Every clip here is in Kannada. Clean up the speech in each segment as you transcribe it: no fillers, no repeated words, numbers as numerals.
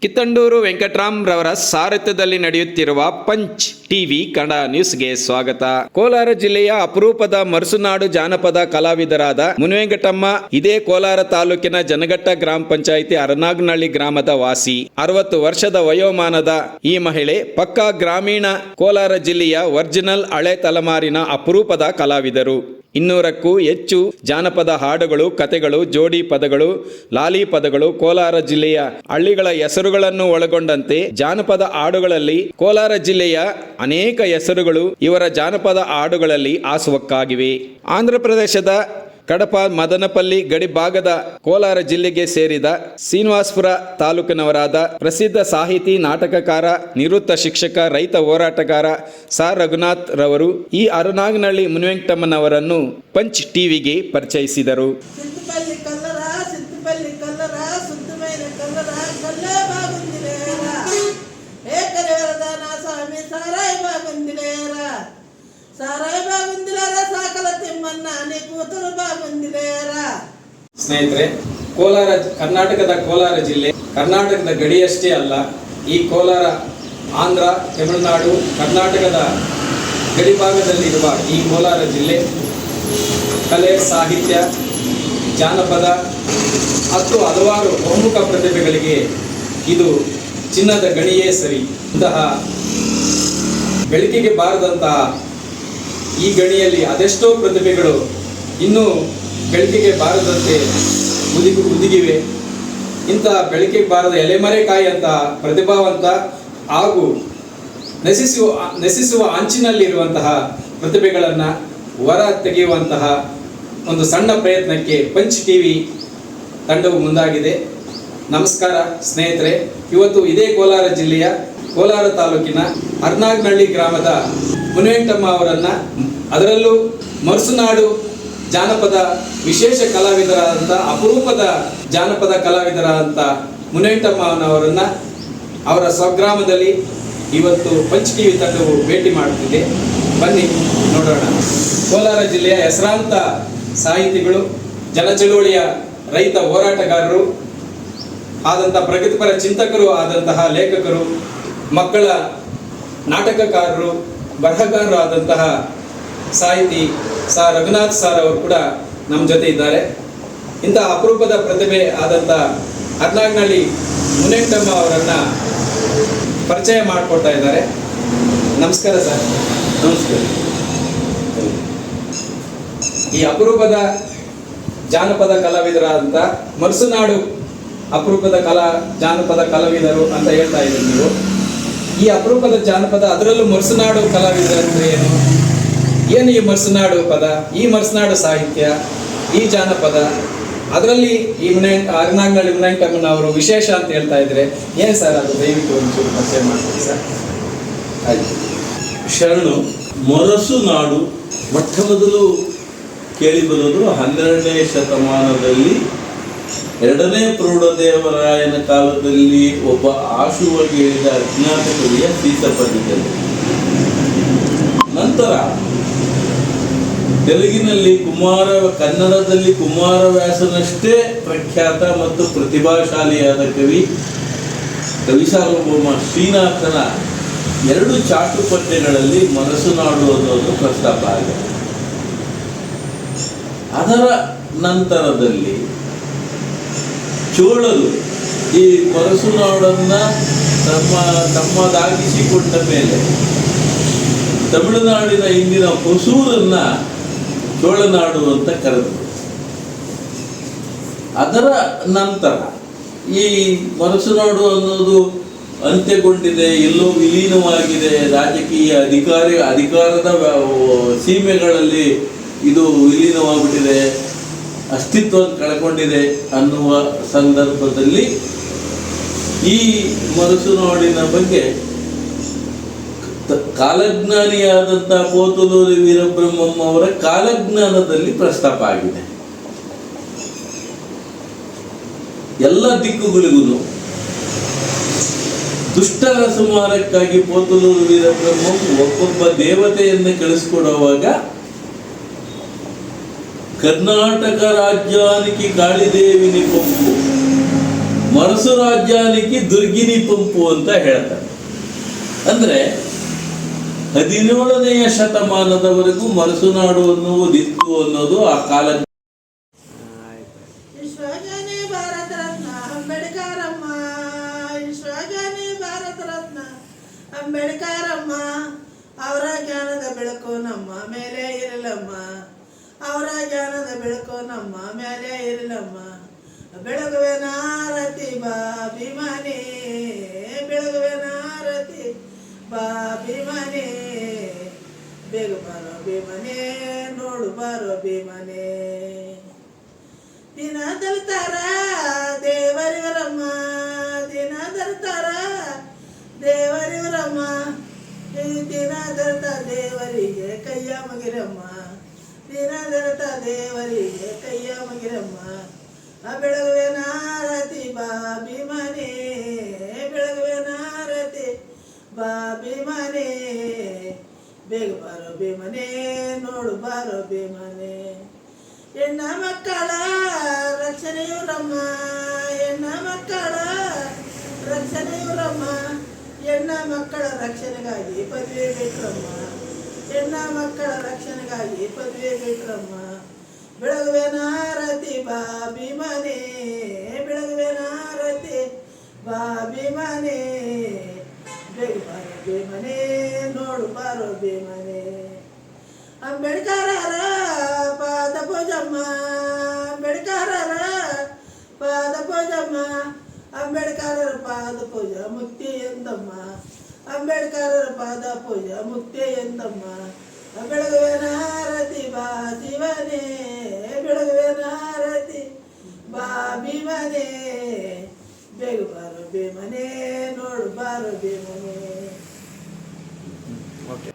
ಕಿತ್ತಂಡೂರು ವೆಂಕಟರಾಮ್ ರವರ ಸಾರಥ್ಯದಲ್ಲಿ ನಡೆಯುತ್ತಿರುವ ಪಂಚ್ ಟಿವಿ ಕನ್ನಡ ನ್ಯೂಸ್ಗೆ ಸ್ವಾಗತ. ಕೋಲಾರ ಜಿಲ್ಲೆಯ ಅಪರೂಪದ ಮರುಸುನಾಡು ಜಾನಪದ ಕಲಾವಿದರಾದ ಮುನಿವೆಂಕಟಮ್ಮ ಇದೇ ಕೋಲಾರ ತಾಲೂಕಿನ ಜನಘಟ್ಟ ಗ್ರಾಮ ಪಂಚಾಯಿತಿ ಅರನಾಗನಹಳ್ಳಿ ಗ್ರಾಮದ ವಾಸಿ. 60 ವರ್ಷದ ವಯೋಮಾನದ ಈ ಮಹಿಳೆ ಪಕ್ಕಾ ಗ್ರಾಮೀಣ ಕೋಲಾರ ಜಿಲ್ಲೆಯ ಒರಿಜಿನಲ್ ಹಳೆ ತಲೆಮಾರಿನ ಅಪರೂಪದ ಕಲಾವಿದರು. 200ಕ್ಕೂ ಹೆಚ್ಚು ಜಾನಪದ ಹಾಡುಗಳು, ಕತೆಗಳು, ಜೋಡಿ ಪದಗಳು, ಲಾಲಿ ಪದಗಳು, ಕೋಲಾರ ಜಿಲ್ಲೆಯ ಹಳ್ಳಿಗಳ ಹೆಸರುಗಳನ್ನು ಒಳಗೊಂಡಂತೆ ಜಾನಪದ ಹಾಡುಗಳಲ್ಲಿ ಕೋಲಾರ ಜಿಲ್ಲೆಯ ಅನೇಕ ಹೆಸರುಗಳು ಇವರ ಜಾನಪದ ಹಾಡುಗಳಲ್ಲಿ ಆಸುವಕ್ಕಾಗಿವೆ. ಆಂಧ್ರ ಪ್ರದೇಶದ ಕಡಪ ಮದನಪಲ್ಲಿ ಗಡಿ ಭಾಗದ ಕೋಲಾರ ಜಿಲ್ಲೆಗೆ ಸೇರಿದ ಶ್ರೀನಿವಾಸಪುರ ತಾಲೂಕಿನವರಾದ ಪ್ರಸಿದ್ಧ ಸಾಹಿತಿ, ನಾಟಕಕಾರ, ನಿವೃತ್ತ ಶಿಕ್ಷಕ, ರೈತ ಹೋರಾಟಗಾರ ಸಾರ್ ರಘುನಾಥ್ ರವರು ಈ ಅರನಾಗನಹಳ್ಳಿ ಮುನಿವೆಂಕಟಮ್ಮನವರನ್ನು ಪಂಚ್ ಟಿವಿಗೆ ಪರಿಚಯಿಸಿದರು. ಸ್ನೇಹಿತರೆ, ಕರ್ನಾಟಕದ ಕೋಲಾರ ಜಿಲ್ಲೆ ಕರ್ನಾಟಕದ ಗಡಿಯಷ್ಟೇ ಅಲ್ಲ, ಈ ಕೋಲಾರ ಆಂಧ್ರ, ತಮಿಳುನಾಡು, ಕರ್ನಾಟಕದ ಗಡಿಭಾಗದಲ್ಲಿರುವ ಈ ಕೋಲಾರ ಜಿಲ್ಲೆ ಕಲೆ, ಸಾಹಿತ್ಯ, ಜಾನಪದ ಮತ್ತು ಹಲವಾರು ಪ್ರಮುಖ ಪ್ರತಿಭೆಗಳಿಗೆ ಇದು ಚಿನ್ನದ ಗಣಿಯೇ ಸರಿ. ಇಂತಹ ಬೆಳಕಿಗೆ ಬಾರದಂತಹ ಈ ಗಣಿಯಲ್ಲಿ ಅದೆಷ್ಟೋ ಪ್ರತಿಭೆಗಳು ಇನ್ನೂ ಬೆಳಕಿಗೆ ಬಾರದಂತೆ ಉದಿಗಿವೆ. ಇಂತಹ ಬೆಳಕಿಗೆ ಬಾರದ ಎಲೆಮರೆಕಾಯಿ ಅಂತ ಪ್ರತಿಭಾವಂತ ಹಾಗೂ ನಶಿಸುವ ಅಂಚಿನಲ್ಲಿರುವಂತಹ ಪ್ರತಿಭೆಗಳನ್ನು ಹೊರ ತೆಗೆಯುವಂತಹ ಒಂದು ಸಣ್ಣ ಪ್ರಯತ್ನಕ್ಕೆ ಪಂಚ್ ಟಿವಿ ತಂಡವು ಮುಂದಾಗಿದೆ. ನಮಸ್ಕಾರ ಸ್ನೇಹಿತರೆ, ಇವತ್ತು ಇದೇ ಕೋಲಾರ ಜಿಲ್ಲೆಯ ಕೋಲಾರ ತಾಲೂಕಿನ ಅರನಾಗನಹಳ್ಳಿ ಗ್ರಾಮದ ಮುನಿವೆಂಕಟಮ್ಮ ಅವರನ್ನ, ಅದರಲ್ಲೂ ಮರುಸುನಾಡು ಜಾನಪದ ವಿಶೇಷ ಕಲಾವಿದರಾದಂಥ ಅಪರೂಪದ ಜಾನಪದ ಕಲಾವಿದರಾದಂಥ ಮುನಿವೆಂಕಟಮ್ಮನವರನ್ನ ಅವರ ಸ್ವಗ್ರಾಮದಲ್ಲಿ ಇವತ್ತು ಪಂಚ್ ಟಿವಿ ತಂಡವು ಭೇಟಿ ಮಾಡುತ್ತಿದೆ. ಬನ್ನಿ ನೋಡೋಣ. ಕೋಲಾರ ಜಿಲ್ಲೆಯ ಹೆಸರಾಂತ ಸಾಹಿತಿಗಳು, ಜನಚಳುವಳಿಯ ರೈತ ಹೋರಾಟಗಾರರು ಆದಂಥ, ಪ್ರಗತಿಪರ ಚಿಂತಕರು ಆದಂತಹ ಲೇಖಕರು, ಮಕ್ಕಳ ನಾಟಕಕಾರರು, ಬರಹಗಾರರು ಆದಂತಹ ಸಾಹಿತಿ ಸಾರ್ ರಘುನಾಥ್ ಸಾರ್ ಅವರು ಕೂಡ ನಮ್ಮ ಜೊತೆ ಇದ್ದಾರೆ. ಇಂತಹ ಅಪರೂಪದ ಪ್ರತಿಭೆ ಆದಂಥ ಅರನಾಗನಹಳ್ಳಿ ಮುನಿವೆಂಕಟಮ್ಮ ಅವರನ್ನು ಪರಿಚಯ ಮಾಡಿಕೊಡ್ತಾ ಇದ್ದಾರೆ. ನಮಸ್ಕಾರ ಸರ್. ನಮಸ್ಕಾರ. ಈ ಅಪರೂಪದ ಜಾನಪದ ಕಲಾವಿದರಾದಂಥ ಮರುಸುನಾಡು ಅಪರೂಪದ ಜಾನಪದ ಕಲಾವಿದರು ಅಂತ ಹೇಳ್ತಾ ಇದ್ದೀರಿ ನೀವು. ಈ ಅಪರೂಪದ ಜಾನಪದ, ಅದರಲ್ಲೂ ಮರುಸುನಾಡು ಕಲಾವಿದರು ಅಂದ್ರೆ ಏನು ಈ ಮರುಸುನಾಡು ಪದ, ಈ ಮರುಸುನಾಡು ಸಾಹಿತ್ಯ, ಈ ಜಾನಪದ, ಅದರಲ್ಲಿ ಈ ಅರನಾಗನಹಳ್ಳಿ ಮುನಿವೆಂಕಟಮ್ಮನ ಅವರು ವಿಶೇಷ ಅಂತ ಹೇಳ್ತಾ ಇದ್ರೆ ಏನು ಸರ್ ಅದು? ದಯವಿಟ್ಟು ಒಂಚೂರು ಪರಿಚಯ ಮಾಡ್ತೀವಿ ಸರ್. ಆಯ್ತು. ಶರಣು ಮರುಸುನಾಡು ಮೊಟ್ಟ ಮೊದಲು ಕೇಳಿ ಬರೋದು 12ನೇ ಶತಮಾನದಲ್ಲಿ 2ನೇ ಪ್ರೌಢದೇವರಾಯನ ಕಾಲದಲ್ಲಿ ಒಬ್ಬ ಆಶುವಾಗಿ ಹೇಳಿದ ಅಜ್ಞಾತ ಕವಿಯ ಸೀತಪದ್ಯದಲ್ಲಿ. ನಂತರ ತೆಲುಗಿನಲ್ಲಿ ಕನ್ನಡದಲ್ಲಿ ಕುಮಾರವ್ಯಾಸನಷ್ಟೇ ಪ್ರಖ್ಯಾತ ಮತ್ತು ಪ್ರತಿಭಾಶಾಲಿಯಾದ ಕವಿ ಸಾರ್ವಭೌಮ ಶ್ರೀನಾಥನ 2 ಚಾಟು ಪದ್ಯಗಳಲ್ಲಿ ಮರುಸುನಾಡು ಅನ್ನೋದು ಪ್ರಸ್ತಾಪ ಆಗಿದೆ. ಅದರ ನಂತರದಲ್ಲಿ ಚೋಳರು ಈ ಮರುಸುನಾಡನ್ನ ತಮ್ಮದಾಗಿಸಿಕೊಂಡ ಮೇಲೆ ತಮಿಳುನಾಡಿನ ಇಂದಿನ ಹೊಸೂರನ್ನ ಚೋಳನಾಡು ಅಂತ ಕರೆದರು. ಅದರ ನಂತರ ಈ ಮರುಸುನಾಡು ಅನ್ನೋದು ಅಂತ್ಯಗೊಂಡಿದೆ, ಎಲ್ಲೋ ವಿಲೀನವಾಗಿದೆ, ರಾಜಕೀಯ ಅಧಿಕಾರದ ಸೀಮೆಗಳಲ್ಲಿ ಇದು ವಿಲೀನವಾಗ್ಬಿಟ್ಟಿದೆ, ಅಸ್ತಿತ್ವವನ್ನು ಕಳ್ಕೊಂಡಿದೆ ಅನ್ನುವ ಸಂದರ್ಭದಲ್ಲಿ ಈ ಮರುಸುನಾಡಿನ ಬಗ್ಗೆ ಕಾಲಜ್ಞಾನಿಯಾದಂಥ ಪೋತುಲೂರಿ ವೀರಬ್ರಹ್ಮಂ ಅವರ ಕಾಲಜ್ಞಾನದಲ್ಲಿ ಪ್ರಸ್ತಾಪ ಆಗಿದೆ. ಎಲ್ಲ ದಿಕ್ಕುಗಳಿಗೂ ದುಷ್ಟರ ಸಂಹಾರಕ್ಕಾಗಿ ಪೋತುಲೂರು ವೀರಬ್ರಹ್ಮಂ ಒಬ್ಬೊಬ್ಬ ದೇವತೆಯನ್ನು ಕಳಿಸಿಕೊಡುವಾಗ ಕರ್ನಾಟಕ ರಾಜ್ಯಾನಿಕಿ ಕಾಳಿದೇವಿನಿ ಕೊಂಬು ಮರಸು ರಾಜ್ಯಾನಿಗೆ ದುರ್ಗಿನಿ ಪಂಪು ಅಂತ ಹೇಳ್ತಾರೆ. ಅಂದ್ರೆ 17ನೇ ಶತಮಾನದವರೆಗೂ ಮರಸುನಾಡು ಅನ್ನುವುದಿತ್ತು ಅನ್ನೋದು ಆ ಕಾಲ. ವಿಶ್ವಜನಿ ಭಾರತ ರತ್ನ ಅಂಬೇಡ್ಕರಮ್ಮ, ವಿಶ್ವಜನಿ ಭಾರತ ರತ್ನ ಅಂಬೇಡ್ಕರಮ್ಮ, ಅವರ ಜ್ಞಾನದ ಬೆಳಕು ನಮ್ಮ ಮೇಲೆ ಇರಲಮ್ಮ, ಅವರ ಜ್ಞಾನದ ಬೆಳಕು ನಮ್ಮ ಮೇಲೆ ಇರಲಮ್ಮ. ಬೆಳಗುವೆ ನಾರತಿ ಬಾ ಭೀಮನೆ, ಬೆಳಗುವೆ ನಾರತಿ ಬಾ ಭೀಮನೆ, ಬೇಗ ಬಾರೋ ಭೀಮನೆ, ನೋಡು ಬಾರೋ ಭೀಮನೆ. ದಿನ ದಲ್ತಾರ ದೇವರಿವರಮ್ಮ, ದಿನ ದಲ್ತಾರ ದೇವರಿವರಮ್ಮ, ದಿನ ದಲ್ತ ದೇವರಿಗೆ ಕೈಯ ಮಗಿರಮ್ಮ, ದಿನ ದಲ್ತ ದೇವರಿಗೆ ಕೈಯ ಮಗಿರಮ್ಮ. ಬೆಳಗುವೆ ನಾರತಿ ಬಾ ಭೀಮನೆ, ಬೆಳಗುವೆ ನಾರತಿ ಬಾ ಭೀಮನೆ, ಬೇಗ ಬಾರೋ ಭೀಮನೆ, ನೋಡು ಬಾರೋ ಭೀಮನೆ. ಹೆಣ್ಣ ಮಕ್ಕಳ ರಕ್ಷಣೆಯುರಮ್ಮ, ಹೆಣ್ಣ ಮಕ್ಕಳ ರಕ್ಷಣೆಯುರಮ್ಮ, ಹೆಣ್ಣ ಮಕ್ಕಳ ರಕ್ಷಣೆಗಾಗಿ ಪದವಿ ಬಿಟ್ರಮ್ಮ, ಹೆಣ್ಣ ಮಕ್ಕಳ ರಕ್ಷಣೆಗಾಗಿ ಪದವಿ ಬಿಟ್ರಮ್ಮ. ಬೆಳಗುವೆ ನಾರತಿ ಬಾ ಭೀಮನೆ, ಬೆಳಗುವೆ ನಾರತಿ ಬಾ ಭೀಮನೆ, ಬೇಗ ಬಾರೋ ಭೀಮನೆ, ನೋಡು ಬಾರೋ ಭೀಮನೆ. ಅಂಬೇಡ್ಕರರ ಪಾದ ಪೂಜಮ್ಮ, ಅಂಬೇಡ್ಕರರ ಪಾದ ಪೂಜಮ್ಮ, ಅಂಬೇಡ್ಕರರ ಪಾದ ಪೂಜ ಮುಕ್ತಿ ಎಂದಮ್ಮ, ಅಂಬೇಡ್ಕರರ ಪಾದ ಪೂಜ ಮುಕ್ತಿ ಎಂದಮ್ಮ. ಬೆಳಗುವೆ ನಾರತಿ ಬಾ ಶಿವನೇ, ಬೆಳಗುವೆ ನಾರತಿ ಬಾ ಭೀಮನೆ, ಬೇಗ ಬಾರೋ ಭೀಮನೆ, ನೋಡು ಬಾರೋ ಭೀಮನೆ.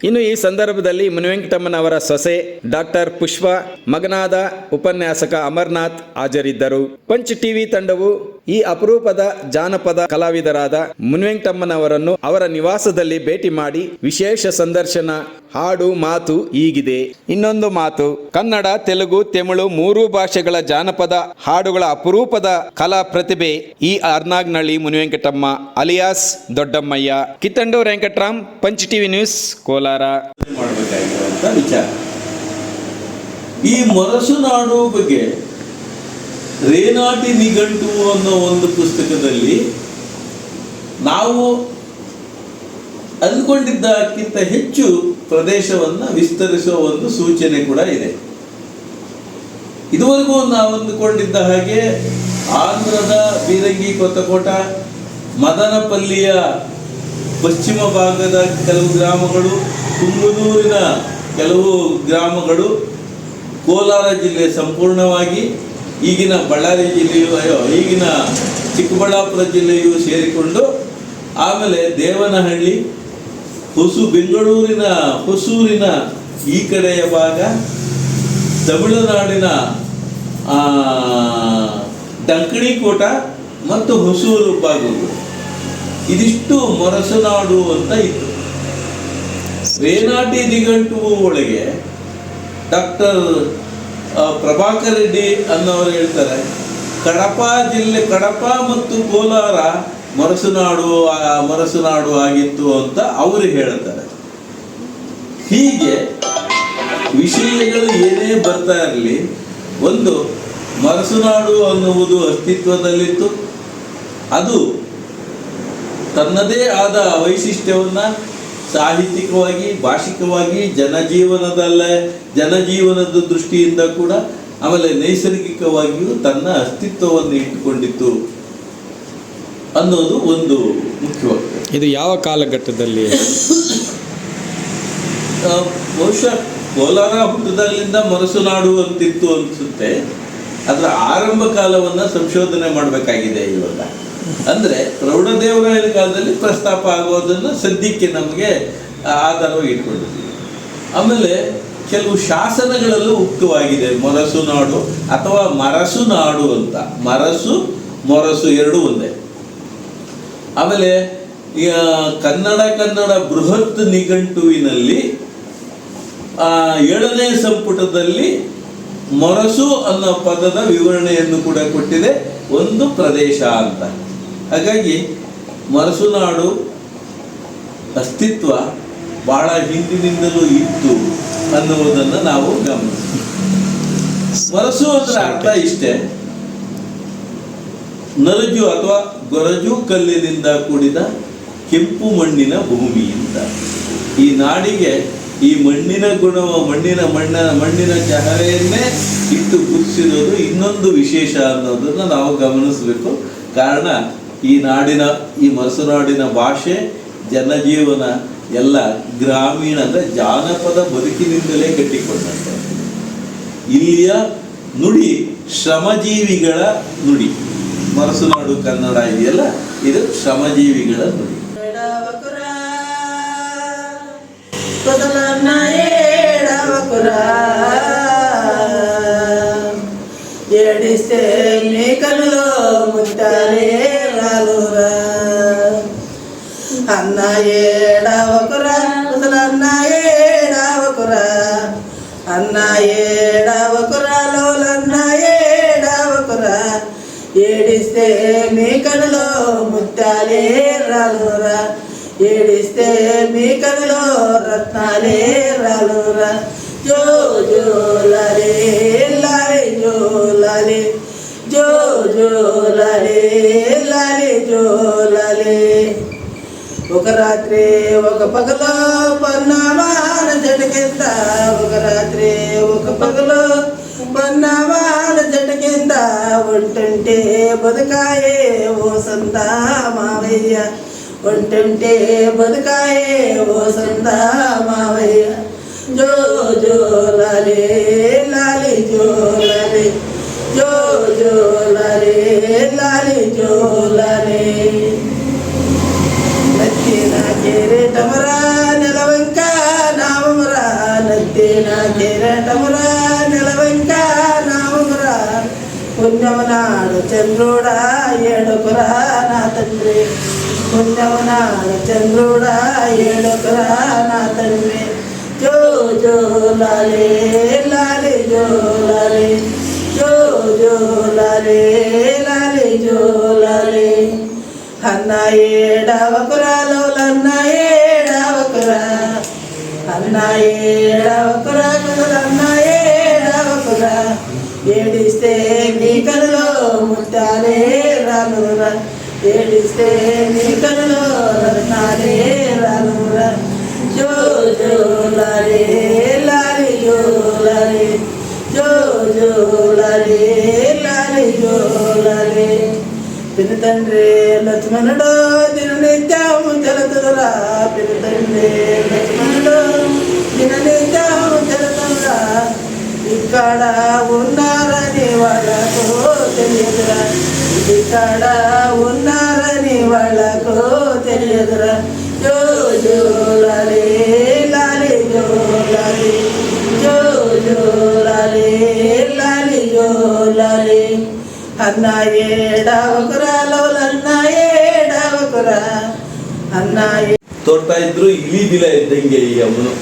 ಇನ್ನು ಈ ಸಂದರ್ಭದಲ್ಲಿ ಮುನಿವೆಂಕಟಮ್ಮನವರ ಸೊಸೆ ಡಾಕ್ಟರ್ ಪುಷ್ಪ, ಮಗನಾದ ಉಪನ್ಯಾಸಕ ಅಮರ್ನಾಥ್ ಹಾಜರಿದ್ದರು. ಪಂಚ್ ಟಿವಿ ತಂಡವು ಈ ಅಪರೂಪದ ಜಾನಪದ ಕಲಾವಿದರಾದ ಮುನಿವೆಂಕಟಮ್ಮನವರನ್ನು ಅವರ ನಿವಾಸದಲ್ಲಿ ಭೇಟಿ ಮಾಡಿ ವಿಶೇಷ ಸಂದರ್ಶನ, ಹಾಡು ಮಾತು ಹೀಗಿದೆ. ಇನ್ನೊಂದು ಮಾತು, ಕನ್ನಡ, ತೆಲುಗು, ತಮಿಳು 3 ಭಾಷೆಗಳ ಜಾನಪದ ಹಾಡುಗಳ ಅಪರೂಪದ ಕಲಾ ಪ್ರತಿಭೆ ಈ Arnagnalli Munivenkatamma alias Doddammayya. Kittandur Venkataram, punch TV news, Kolar. ಮಾಡಬೇಕಾಗಿರುವಂತ ವಿಚಾರ. ಈ ಮೊರಸುನಾಡು ಬಗ್ಗೆ ರೇನಾಟಿ ನಿಘಂಟು ಅನ್ನೋ ಒಂದು ಪುಸ್ತಕದಲ್ಲಿ ನಾವು ಅಂದ್ಕೊಂಡಿದ್ದಕ್ಕಿಂತ ಹೆಚ್ಚು ಪ್ರದೇಶವನ್ನ ವಿಸ್ತರಿಸುವ ಒಂದು ಸೂಚನೆ ಕೂಡ ಇದೆ. ಇದುವರೆಗೂ ನಾವು ಅಂದುಕೊಂಡಿದ್ದ ಹಾಗೆ ಆಂಧ್ರದ ಬೀರಂಗಿ, ಕೊತ್ತಕೋಟ, ಮದನಪಲ್ಲಿಯ ಪಶ್ಚಿಮ ಭಾಗದ ಕೆಲವು ಗ್ರಾಮಗಳು, ಕುಂಬನೂರಿನ ಕೆಲವು ಗ್ರಾಮಗಳು, ಕೋಲಾರ ಜಿಲ್ಲೆ ಸಂಪೂರ್ಣವಾಗಿ, ಈಗಿನ ಬಳ್ಳಾರಿ ಜಿಲ್ಲೆಯು, ಈಗಿನ ಚಿಕ್ಕಬಳ್ಳಾಪುರ ಜಿಲ್ಲೆಯು ಸೇರಿಕೊಂಡು, ಆಮೇಲೆ ದೇವನಹಳ್ಳಿ, ಬೆಂಗಳೂರಿನ ಹೊಸೂರಿನ ಈ ಕಡೆಯ ಭಾಗ, ತಮಿಳುನಾಡಿನ ಡಂಕಣಿಕೋಟ ಮತ್ತು ಹೊಸೂರು ಭಾಗಗಳು, ಇದಿಷ್ಟು ಮೊರಸುನಾಡು ಅಂತ ಇತ್ತು. ರೇನಾಟಿ ನಿಘಂಟು ಒಳಗೆ ಡಾಕ್ಟರ್ ಪ್ರಭಾಕರ್ ರೆಡ್ಡಿ ಅನ್ನೋರು ಹೇಳ್ತಾರೆ, ಕಡಪ ಜಿಲ್ಲೆ, ಕಡಪ ಮತ್ತು ಕೋಲಾರ ಮೊರಸುನಾಡು ಆಗಿತ್ತು ಅಂತ ಅವರು ಹೇಳ್ತಾರೆ. ಹೀಗೆ ವಿಷಯಗಳು ಏನೇ ಬರ್ತಾ ಇರಲಿ, ಒಂದು ಮೊರಸುನಾಡು ಅನ್ನುವುದು ಅಸ್ತಿತ್ವದಲ್ಲಿತ್ತು. ಅದು ತನ್ನದೇ ಆದ ವೈಶಿಷ್ಟ್ಯವನ್ನ ಸಾಹಿತ್ಯಿಕವಾಗಿ, ಭಾಷಿಕವಾಗಿ, ಜನಜೀವನದ ದೃಷ್ಟಿಯಿಂದ ಕೂಡ, ಆಮೇಲೆ ನೈಸರ್ಗಿಕವಾಗಿಯೂ ತನ್ನ ಅಸ್ತಿತ್ವವನ್ನು ಇಟ್ಟುಕೊಂಡಿತ್ತು ಅನ್ನೋದು ಒಂದು ಮುಖ್ಯವಾಗ್ತದೆ. ಇದು ಯಾವ ಕಾಲಘಟ್ಟದಲ್ಲಿ? ಬಹುಶಃ ಕೋಲಾರ ಹುಟ್ಟದಾಗಲಿಂದ ಮೊರಸುನಾಡು ಅಂತಿತ್ತು ಅನ್ಸುತ್ತೆ. ಅದರ ಆರಂಭ ಕಾಲವನ್ನ ಸಂಶೋಧನೆ ಮಾಡಬೇಕಾಗಿದೆ ಇವಾಗ. ಅಂದ್ರೆ ಪ್ರೌಢದೇವರಾಯನ ಕಾಲದಲ್ಲಿ ಪ್ರಸ್ತಾಪ ಆಗೋದನ್ನ ಸದ್ಯಕ್ಕೆ ನಮಗೆ ಆಧಾರವಾಗಿ ಇಟ್ಕೊಂಡಿದ್ದೀವಿ. ಆಮೇಲೆ ಕೆಲವು ಶಾಸನಗಳಲ್ಲೂ ಉಕ್ತವಾಗಿದೆ ಮೊರಸುನಾಡು ಅಥವಾ ಮರಸುನಾಡು ಅಂತ. ಮೊರಸು ಎರಡೂ ಒಂದೇ. ಆಮೇಲೆ ಕನ್ನಡ ಬೃಹತ್ ನಿಘಂಟುವಿನಲ್ಲಿ 7ನೇ ಸಂಪುಟದಲ್ಲಿ ಮೊರಸು ಅನ್ನೋ ಪದದ ವಿವರಣೆಯನ್ನು ಕೂಡ ಕೊಟ್ಟಿದೆ, ಒಂದು ಪ್ರದೇಶ ಅಂತ. ಹಾಗಾಗಿ ಮರಸುನಾಡು ಅಸ್ತಿತ್ವ ಬಹಳ ಹಿಂದಿನಿಂದಲೂ ಇತ್ತು ಅನ್ನುವುದನ್ನು ನಾವು ಗಮನಿಸ್ತೀವಿ. ಮರಸು ಅಂದ್ರೆ ಅರ್ಥ ಇಷ್ಟೇ, ನರಜು ಅಥವಾ ಗೊರಜು ಕಲ್ಲಿನಿಂದ ಕೂಡಿದ ಕೆಂಪು ಮಣ್ಣಿನ ಭೂಮಿ ಅಂತ. ಈ ನಾಡಿಗೆ ಈ ಮಣ್ಣಿನ ಗುಣವ ಮಣ್ಣಿನ ಚಹರೆಯನ್ನೇ ಇಟ್ಟು ಗುರುತಿಸಿರೋದು ಇನ್ನೊಂದು ವಿಶೇಷ ಅನ್ನೋದನ್ನು ನಾವು ಗಮನಿಸಬೇಕು. ಕಾರಣ ಈ ಮರಸುನಾಡಿನ ಭಾಷೆ, ಜನಜೀವನ ಎಲ್ಲ ಗ್ರಾಮೀಣ ಅಂದರೆ ಜಾನಪದ ಬದುಕಿನಿಂದಲೇ ಕಟ್ಟಿಕೊಂಡಂತೆ. ಇಲ್ಲಿಯ ನುಡಿ ಶ್ರಮಜೀವಿಗಳ ನುಡಿ. ಮರಸುನಾಡು ಕನ್ನಡ ಇದೆಯಲ್ಲ, ಇದು ಶ್ರಮಜೀವಿಗಳ ನುಡಿ. కొదలన్న ఏడవకురా ఏడిస్తే మీ కనులో ముట్టాలే రాలురా అన్న ఏడవకురా కొదలన్న ఏడవకురా అన్న ఏడవకురా లోలన్న ఏడవకురా ఏడిస్తే మీ కనులో ముట్టాలే రాలురా ఏడిస్తే మీ కనులో రత్నాలే రాలురా జో జో లాలే లాలే జో లాలే జో జో లాలే లాలే జో లాలే. ఒక రాత్రి ఒక పగలో పన్నామాల జట కింద, ఒక రాత్రి ఒక పగలో పన్నామాల జట కింద ఉంటుంటే బతుకాయే ఓ సందా మావయ్య, ఉంటుంటే బతుకాయే ఓ సందా మావయ్య. జో జో లాలే లాలే జో లాలే జో జో లాలే లాలే జో లాలే. నత్తిన కెరటమురా నెలవంక నామమురా, నత్తిన కెరటమురా నెలవంక నామమురా. పుణ్యమునాడు చంద్రుడా ఏడుకురా నా తండ్రి, పుణ్యమునాడు చంద్రుడా ఏడుకురా నా తండ్రి. జో జో లాలే లాలే జో లాలే జో జో లాలే లాలే జో లాలే. అన్న ఏడవకురా లోలన్న ఏడవకురా, అన్న ఏడవకురా కుదలన్న ఏడవకురా. ఏడిస్తే నీ కనులో ముత్యాలే రాలురా, ఏడిస్తే నీ కనులో రత్నాలే రాలురా. జో జో లాలే లాలే జో లాలే జో జో లాలే లాలే జో లాలే. పిన తండ్రి లక్ష్మణుడు దిననిత్యము జలతురా, పిన తండ్రి లక్ష్మణుడు దిననిత్యము జలతురా. ఇక్కడ ఉన్నారని వాళ్ళకు తెలియదురా, ఇక్కడ ఉన్నారని వాళ్ళకు తెలియదురా. జో జో లాలే లాలే జో లాలే జో జో లాలే లాలే జో లాలే. అన్న ఏడవకురా లోలన్న ಏಡವಕುರ ಅನ್ನ ತೋರ್ತಾ ಇದ್ರು ಇಲಿ ಬಿಲ ಇದ್ದಂಗೆ ಈ ಅಮ್ಮನು.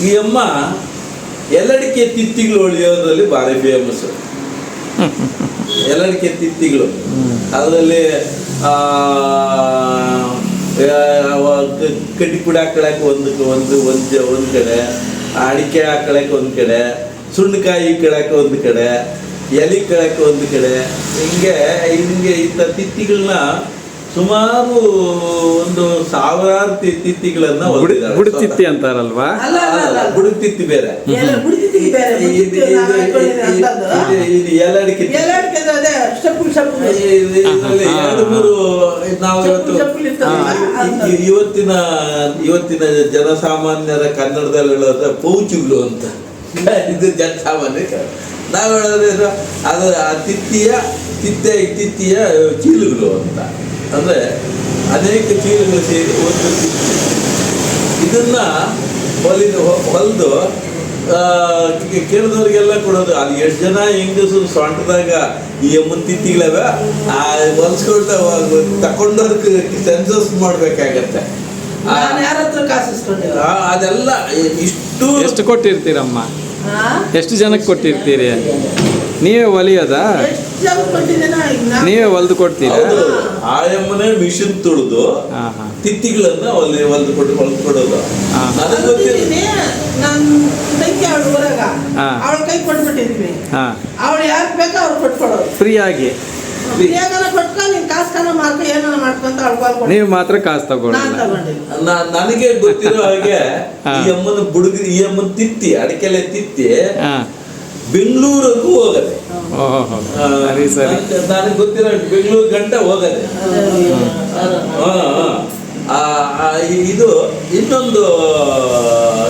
ಈ ಅಮ್ಮ ಎಲ್ಲಡಿಕೆ ತಿತ್ತಿಗಳು ಹೊಳೆಯೋದ್ರಲ್ಲಿ ಭಾರಿ ಫೇಮಸ್. ಎಲ್ಲಡಿಕೆ ತಿತ್ತಿಗಳು ಅದರಲ್ಲಿ ಕಡ್ಡಿ ಪುಡಿ ಹಾಕೊಳಕ್ಕೆ ಒಂದು ಕಡೆ, ಅಡಿಕೆ ಹಾಕೊಳಕ್ಕೆ ಒಂದು ಕಡೆ, ಸುಣ್ಣಕಾಯಿ ಕಳಕ್ಕೆ ಒಂದು ಕಡೆ, ಎಲೆ ಕಳಕ್ಕೆ ಒಂದು ಕಡೆ, ಹಿಂಗೆ ಇಂಥ ತಿತ್ತಿಗಳನ್ನ ಸುಮಾರು ಒಂದು ಸಾವಿರಾರು ತಿತ್ತಿಗಳನ್ನ ಬುಡತಿತ್ತಿ ಅಂತಾರಲ್ವಾ? ಬುಡತಿತ್ತಿ ಬೇರೆ, ಏಲಡಿಕೆ ಎರಡು ಮೂರು. ನಾವು ಇವತ್ತಿನ ಜನಸಾಮಾನ್ಯರ ಕನ್ನಡದಲ್ಲಿ ಹೇಳೋದ್ರೆ ಪೌಚುಗಳು ಅಂತ, ಇದು ಜನಸಾಮಾನ್ಯ ನಾವು ಹೇಳೋದ್ರೆ ಅದು ಆ ತಿತ್ತಿಯ ಚೀಲಗಳು ಅಂತ. ಅಂದರೆ ಅನೇಕ ಚೀಲಗಳು ಸೇರಿ ಒಂದು ತಿತ್ತಿ. ಇದನ್ನ ಹೊಲಿದು ಕೇಳಿದವ್ರಿಗೆಲ್ಲ ಕೊಡೋದು. ಅದು ಎಷ್ಟು ಜನ ಹೆಂಗಸರು ಸೊಂಟದಾಗ ಈ ಅಮ್ಮನ ತಿತ್ತಿಗಳವೆ ಹೊಲ್ಸ್ಕೊಳ್ತಾ ತಕೊಂಡೋದಕ್ಕೆ ಸೆನ್ಸಸ್ ಮಾಡ್ಬೇಕಾಗತ್ತೆ. ಅದೆಲ್ಲ ಎಷ್ಟು ಕೊಟ್ಟಿರ್ತೀರಮ್ಮ? ಎಷ್ಟು ಜನಕ್ಕೆ ಕೊಟ್ಟಿರ್ತೀರಿ? ನೀವೇ ಹೊಲಿಯೋದಾ? ಯಾವಾಗ ಕೊಟ್ಟಿದ್ದೇನಾ ಈಗ ನೀವೇ ಹೊಲ್ದು ಕೊಡ್ತೀರಾ? ಹೌದು, ಆಯಮ್ಮನೇ ಮಿಷಿನ್ ತುಳಿದು ಹಾ ಹಾ ತಿತ್ತಿಗಳನ್ನ ಹೊಲ್ದು ಕೊಡೋದು. ಹಾ. ನನಗೆ ಗೊತ್ತಿಲ್ಲ. ನನ್ನ ತಂಗಿ ಅವಳು ಊರಾಗ ಹಾ. ಅವಳ ಕೈ ಕೊಟ್ಬಿಟ್ಟಿದ್ವಿ. ಹಾ ಅವಳು ಯಾರು ಬೇಕೋ ಅವ್ರು ಕೊಟ್ಕೊಡೋದು. ಫ್ರೀ ಆಗಿ ಫ್ರೀಯಾಗನ ಕೊಟ್ಕೊ, ನೀನ್ ಕಾಸ್ಕನ ಮಾಡ್ಕೊ, ಏನಾರ ಮಾಡ್ಕೊಂತ ಅವ್ಳು ನೀವು ಮಾತ್ರ ಕಾಸು ನಾನು ತಗೊಂಡಿಲ್ಲ. ತಗೊಂಡಿಲ್ಲ. ನನಗೆ ಗೊತ್ತಿರೋ ಹಾಗೆ ಹಾ. ಈ ಅಮ್ಮನ ತಿತ್ತಿ ಅಡಿಕೆಲೆ ತಿತ್ತಿ ಹಾ ಬೆಂಗಳೂರಿಗೂ ಹೋಗದೆ. ಓಹೋ ಸರಿ ಸರಿ. ನನಗೆ ಗೊತ್ತಿರೋ ಬೆಂಗಳೂರು ಗಂಟ ಹೋಗದೆ. ಇದು ಇನ್ನೊಂದು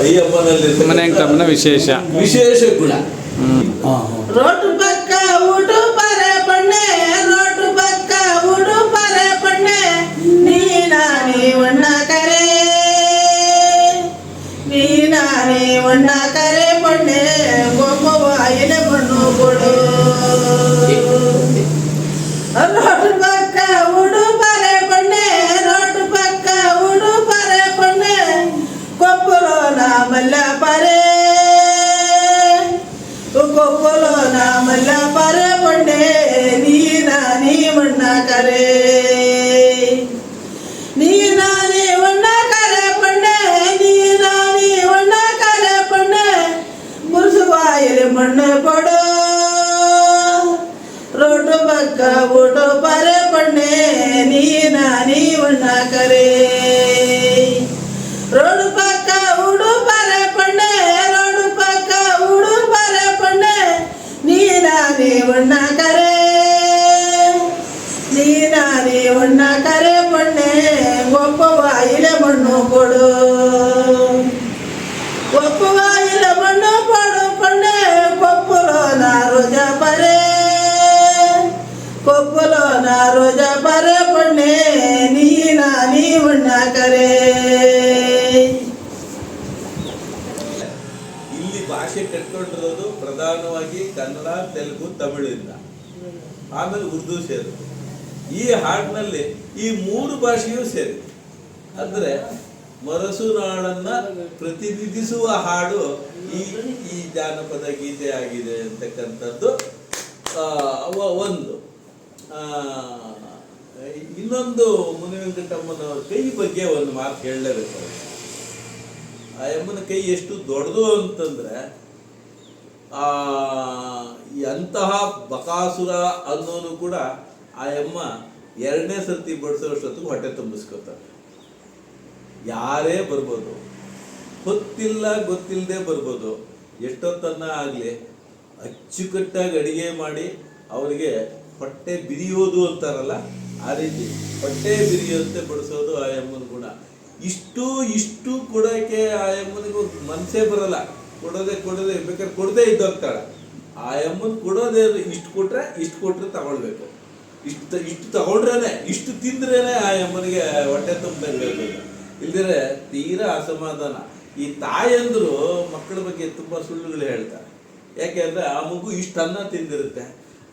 ಈ ಅಮ್ಮನಲ್ಲಿ ಮುನಿವೆಂಕಟಮ್ಮನ ವಿಶೇಷ ಗುಣ. ರೋಟು ಪಕ್ಕ ಊಟು ಪರೆ ಪಣ್ಣೆ, ರೋಟು ಪಕ್ಕ ಊಟು ಪರೆ ಪಣ್ಣೆ, ನೀನಾನಿ ಒಣ್ಣ ಕರೆ, ನೀನಾನಿ ಒಣ್ಣ ಕರೆ ಪಣ್ಣೆ, ಗೊಮ್ಮವ ಎಲೆ ಮಣ್ಣು ಕೊಡು. ರೋಟು ಪಕ್ಕ ಊಟು ಪರೆ ಪಣ್ಣೆ, ರೋಟು ಪಕ್ಕ ಊಟು ಪರೆ ಪಣ್ಣೆ, ಕೊಪ್ಪುರೋ ನಾ ಮಲ್ಲ ಪರೆ, ಕೊಪ್ಪುರೋ ನಾ ಮಲ್ಲ ಪರೆ ಪಣ್ಣೆ, ನೀನಾನಿ ಒಣ್ಣ ಕರೆ, ನೀನಾನಿ ಒಣ್ಣ ಕರೆ ಪಣ್ಣೆ, ನೀನಾನಿ ಒಣ್ಣ ಕರೆ ಪಣ್ಣೆ, ಮುರುಸುವ ಎಲೆ ಮಣ್ಣು ಕೊಡು. ರೋಟು ಪಕ್ಕ ಊಟು ಪರೆ ಪಣ್ಣೆ, ನೀನಾನಿ ಒಣ್ಣ ಕರೆ, ರೋಡು ಪಕ್ಕ ಊಡು ಪರೆ ಪಣ್ಣೆ, ರೋಡು ಪಕ್ಕ ಊಡು ಪರೆ ಪಣ್ಣೆ, ನೀನಾನಿ ಒಣ್ಣ ಕರೆ, ನೀನಾನಿ ಒಣ್ಣ ಕರೆ ಪಣ್ಣೆ, ಒಪ್ಪವ ಇಲೆ ಮಣ್ಣು ಕೊಡು. ಒಪ್ಪವ ಇಲೆ ಮಣ್ಣು ಕೊಡು ಪಣ್ಣೆ, ಕೊಪ್ಪುರೋ ನಾ ರೋಜ ಪರೆ, ಕೊಪ್ಪುರೋ ನಾ ರೋಜ ಪರೆ ಪಣ್ಣೆ, ನೀನಾನಿ ಒಣ್ಣ ಕರೆ. ಇಲ್ಲಿ ಭಾಷೆ ಕಟ್ಕೊಂಡಿರೋದು ಪ್ರಧಾನವಾಗಿ ಕನ್ನಡ, ತೆಲುಗು, ತಮಿಳಿಂದ, ಆಮೇಲೆ ಉರ್ದು ಸೇರಿದೆ. ಈ ಹಾಡಿನಲ್ಲಿ ಈ 3 ಭಾಷೆಯೂ ಸೇರಿದೆ. ಅಂದ್ರೆ ಮರಸುನಾಡನ್ನ ಪ್ರತಿನಿಧಿಸುವ ಹಾಡು ಈ ಜಾನಪದ ಗೀತೆ ಆಗಿದೆ ಅಂತಕ್ಕಂಥದ್ದು ಒಂದು. ಇನ್ನೊಂದು ಮುನಿವೆಂಕಟಮ್ಮನವ್ರ ಕೈ ಬಗ್ಗೆ ಒಂದು ಮಾತು ಹೇಳಲೇಬೇಕು. ಆ ಅಮ್ಮನ ಕೈ ಎಷ್ಟು ದೊಡ್ಡದು ಅಂತಂದ್ರೆ, ಅಂತಹ ಬಕಾಸುರ ಅನ್ನೋನು ಕೂಡ ಆ ಅಮ್ಮ 2ನೇ ಸರ್ತಿ ಬಡಿಸೋಷ್ಟೊತ್ತಿಗೆ ಹೊಟ್ಟೆ ತುಂಬಿಸ್ಕೊತಾರೆ. ಯಾರೇ ಬರ್ಬೋದು, ಗೊತ್ತಿಲ್ಲ ಗೊತ್ತಿಲ್ಲದೆ ಬರ್ಬೋದು, ಎಷ್ಟೊತ್ತನ್ನ ಆಗಲಿ ಅಚ್ಚುಕಟ್ಟಾಗಿ ಅಡಿಗೆ ಮಾಡಿ ಅವರಿಗೆ ಹೊಟ್ಟೆ ಬಿರಿಯೋದು ಅಂತಾರಲ್ಲ, ಆ ರೀತಿ ಹೊಟ್ಟೆ ಬಿರಿಯುವಂತೆ ಬಡಿಸೋದು ಆ ಅಮ್ಮನ ಗುಣ. ಇಷ್ಟು ಕೊಡೋಕೆ ಆ ಅಮ್ಮನಿಗೂ ಮನಸ್ಸೇ ಬರಲ್ಲ. ಕೊಡೋದೇ ಬೇಕಾದ್ರೆ ಕೊಡದೇ ಇದ್ದೋಗ್ತಾಳೆ. ಆ ಅಮ್ಮನ ಕೊಡೋದೇ ಇಷ್ಟು ಕೊಟ್ರೆ ತಗೊಳ್ಬೇಕು. ಇಷ್ಟು ತಗೊಂಡ್ರೇನೆ, ಇಷ್ಟು ತಿಂದ್ರೇನೆ ಆ ಅಮ್ಮನಿಗೆ ಹೊಟ್ಟೆ ತುಂಬಿರ್ಬೇಕು. ಇಲ್ದಿರೆ ತೀರಾ ಅಸಮಾಧಾನ. ಈ ತಾಯಂದ್ರು ಮಕ್ಕಳ ಬಗ್ಗೆ ತುಂಬಾ ಸುಳ್ಳುಗಳು ಹೇಳ್ತಾರೆ. ಯಾಕೆಂದ್ರೆ ಆ ಮಗು ಇಷ್ಟು ಅನ್ನ ತಿಂದಿರುತ್ತೆ,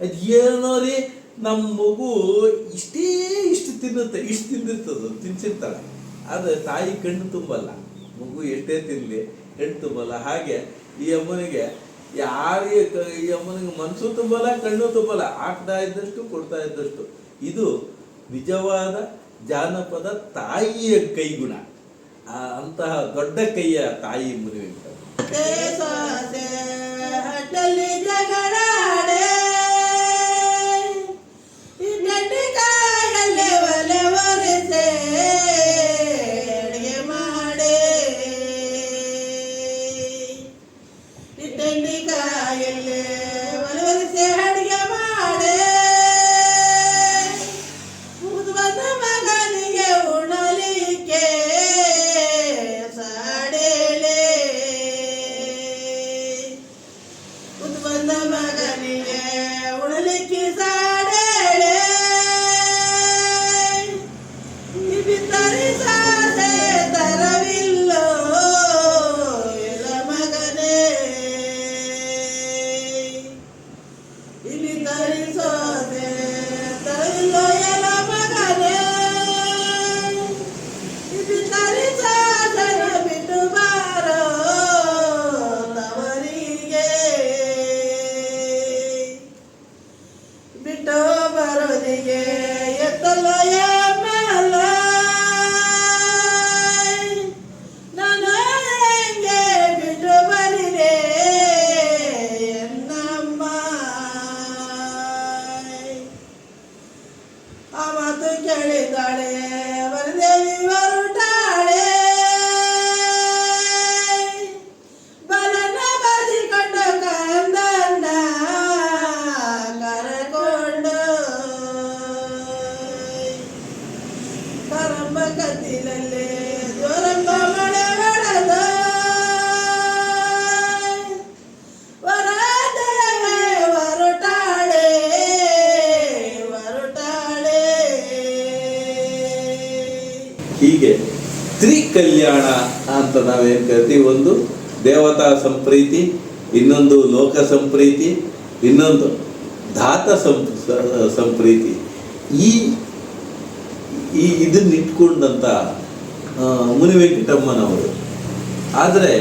ಅದು ಏನೋ ರೀ ನಮ್ಮ ಮಗು ಇಷ್ಟು ತಿನ್ನುತ್ತೆ, ಇಷ್ಟು ತಿಂದಿರ್ತದ ತಿನ್ಸಿರ್ತಾಳೆ. ಆದರೆ ತಾಯಿ ಕಣ್ಣು ತುಂಬಲ್ಲ, ಮಗು ಎಷ್ಟೇ ತಿನ್ನಲಿ ಕಣ್ಣು ತುಂಬಲ್ಲ. ಹಾಗೆ ಈ ಅಮ್ಮನಿಗೆ ಈ ಅಮ್ಮನಿಗೆ ಮನಸ್ಸು ತುಂಬಲ್ಲ, ಕಣ್ಣು ತುಂಬಲ್ಲ. ಹಾಕ್ತಾ ಇದ್ದಷ್ಟು ಕೊಡ್ತಾ ಇದ್ದಷ್ಟು. ಇದು ನಿಜವಾದ ಜಾನಪದ ತಾಯಿಯ ಕೈಗುಣ. ಅಂತಹ ದೊಡ್ಡ ಕೈಯ ತಾಯಿ ಮುನಿವೆಂಕಟಮ್ಮ. ನಾನು ಹೆಂಗೆ ಬಿಟ್ಟು ಬರಿದೆ ಎನ್ನಮ್ಮ ಆ ಮಾತು ಕೇಳಿದಾಳೆ ವರದೇವಿ ಹೊರಟಾಳೆ ಬಲನ ಬಾಜಿಕೊಂಡು ಕಂದನ್ನ ಕರಕೊಂಡು ಕರಂಬ ಕತ್ತಿಲಲ್ಲಿ ಜೋರಂಬ ಮಳೆ ಹೊಡೆದ ವರದೇವಿ ಹೊರಟಾಳೆ ಹೊರಟಾಳೆ. ಹೀಗೆ ತ್ರಿಕಲ್ಯಾಣ ಅಂತ ನಾವೇನು ಕರಿತೀವಿ, ಒಂದು ದೇವತಾ ಸಂಪ್ರೀತಿ, ಇನ್ನೊಂದು ಲೋಕ ಸಂಪ್ರೀತಿ, ಇನ್ನೊಂದು ಧಾತ ಸಂಪ್ರೀತಿ. ಈ ಇದನ್ನ ಇಟ್ಕೊಂಡಂತ ಮುನಿವೆಂಕಟಮ್ಮನವರು. ಆದರೆ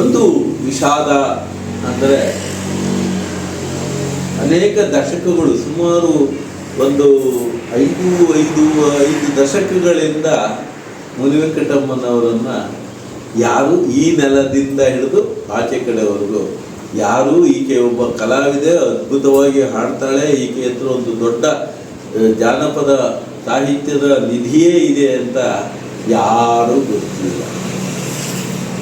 ಒಂದು ವಿಷಾದ ಅಂದರೆ ಅನೇಕ ದಶಕಗಳು, ಸುಮಾರು ಒಂದು ಐದು ದಶಕಗಳಿಂದ ಮುನಿವೆಂಕಟಮ್ಮನವರನ್ನು ಯಾರು ಈ ನೆಲದಿಂದ ಹಿಡಿದು ಆಚೆ ಕಡೆವರೆಗೂ ಯಾರು ಈಕೆ ಒಬ್ಬ ಕಲಾವಿದೆ, ಅದ್ಭುತವಾಗಿ ಹಾಡ್ತಾಳೆ, ಈಕೆ ಹತ್ರ ಒಂದು ದೊಡ್ಡ ಜಾನಪದ ಸಾಹಿತ್ಯದ ನಿಧಿಯೇ ಇದೆ ಅಂತ ಯಾರೂ ಗೊತ್ತಿಲ್ಲ.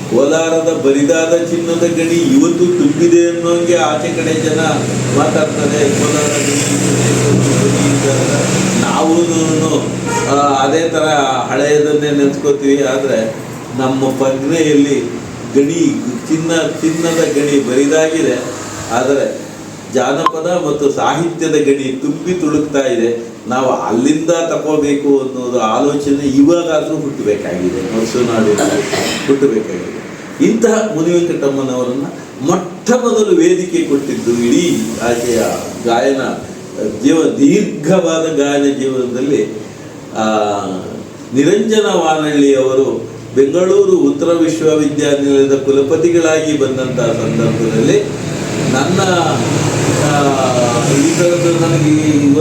ಕೋಲಾರದ ಬರಿದಾದ ಚಿನ್ನದ ಗಣಿ ಇವತ್ತು ತುಂಬಿದೆ ಅನ್ನೋಂಗೆ ಆಚೆ ಕಡೆ ಜನ ಮಾತಾಡ್ತಾರೆ. ಕೋಲಾರ ನಾವು ಅದೇ ಥರ ಹಳೆಯದನ್ನೇ ನೆನೆಸ್ಕೋತೀವಿ. ಆದರೆ ನಮ್ಮ ಪಗ್ನೆಯಲ್ಲಿ ಗಣಿ ಚಿನ್ನದ ಗಣಿ ಬರಿದಾಗಿದೆ. ಆದರೆ ಜಾನಪದ ಮತ್ತು ಸಾಹಿತ್ಯದ ಗಣಿ ತುಂಬಿ ತುಳುಕ್ತಾ ಇದೆ. ನಾವು ಅಲ್ಲಿಂದ ತಗೋಬೇಕು ಅನ್ನೋದು ಆಲೋಚನೆ ಇವಾಗಾದರೂ ಹುಟ್ಟಬೇಕಾಗಿದೆ, ಮರುಸುನಾಡಿನಲ್ಲಿ ಹುಟ್ಟಬೇಕಾಗಿದೆ. ಇಂತಹ ಮುನಿವೆಂಕಟಮ್ಮನವರನ್ನು ಮೊಟ್ಟ ಮೊದಲು ವೇದಿಕೆ ಕೊಟ್ಟಿದ್ದು ಇಡೀ ಆಕೆಯ ಗಾಯನ ದೀರ್ಘವಾದ ಗಾಯನ ಜೀವನದಲ್ಲಿ ನಿರಂಜನ ವಾನಳ್ಳಿಯವರು ಬೆಂಗಳೂರು ಉತ್ತರ ವಿಶ್ವವಿದ್ಯಾನಿಲಯದ ಕುಲಪತಿಗಳಾಗಿ ಬಂದಂತಹ ಸಂದರ್ಭದಲ್ಲಿ ನನ್ನ ಈ ಥರದ್ದು ನನಗೆ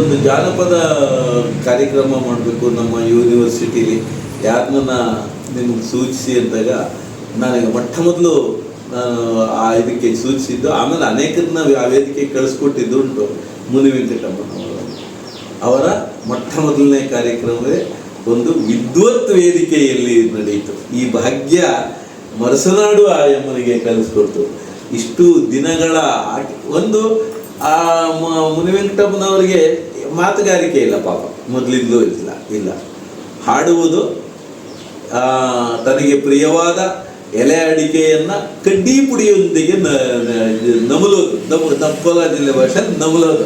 ಒಂದು ಜಾನಪದ ಕಾರ್ಯಕ್ರಮ ಮಾಡಬೇಕು ನಮ್ಮ ಯೂನಿವರ್ಸಿಟಿಲಿ, ಯಾರನ್ನ ನಿಮ್ಗೆ ಸೂಚಿಸಿ ಅಂದಾಗ ನನಗೆ ಮೊಟ್ಟ ಮೊದಲು ನಾನು ಇದಕ್ಕೆ ಸೂಚಿಸಿದ್ದು. ಆಮೇಲೆ ಅನೇಕರನ್ನ ಆ ವೇದಿಕೆ ಕಳಿಸ್ಕೊಟ್ಟಿದ್ದು ಉಂಟು. ಮುನಿವೆಂಕಟಮ್ಮನವರು ಅವರ ಮೊಟ್ಟ ಮೊದಲನೇ ಕಾರ್ಯಕ್ರಮವೇ ಒಂದು ವಿದ್ವತ್ ವೇದಿಕೆಯಲ್ಲಿ ನಡೆಯಿತು. ಈ ಭಾಗ್ಯ ಮರಸನಾಡು ಆಯಮ್ಮನಿಗೆ ಕಲಿಸ್ಕೊಡ್ತು. ಇಷ್ಟು ದಿನಗಳ ಒಂದು ಆ ಮುನಿವೆಂಕಟಮ್ಮನವರಿಗೆ ಮಾತುಗಾರಿಕೆ ಇಲ್ಲ ಪಾಪ, ಮೊದಲಿಂದಲೂ ಇಲ್ಲ. ಹಾಡುವುದು, ತನಗೆ ಪ್ರಿಯವಾದ ಎಲೆ ಅಡಿಕೆಯನ್ನು ಕಡ್ಡಿ ಪುಡಿಯೊಂದಿಗೆ ನಮಲೋದು, ನಮ್ಮ ಕೋಲಾರ ಜಿಲ್ಲೆ ಭಾಷೆ ನಮಲೋದು,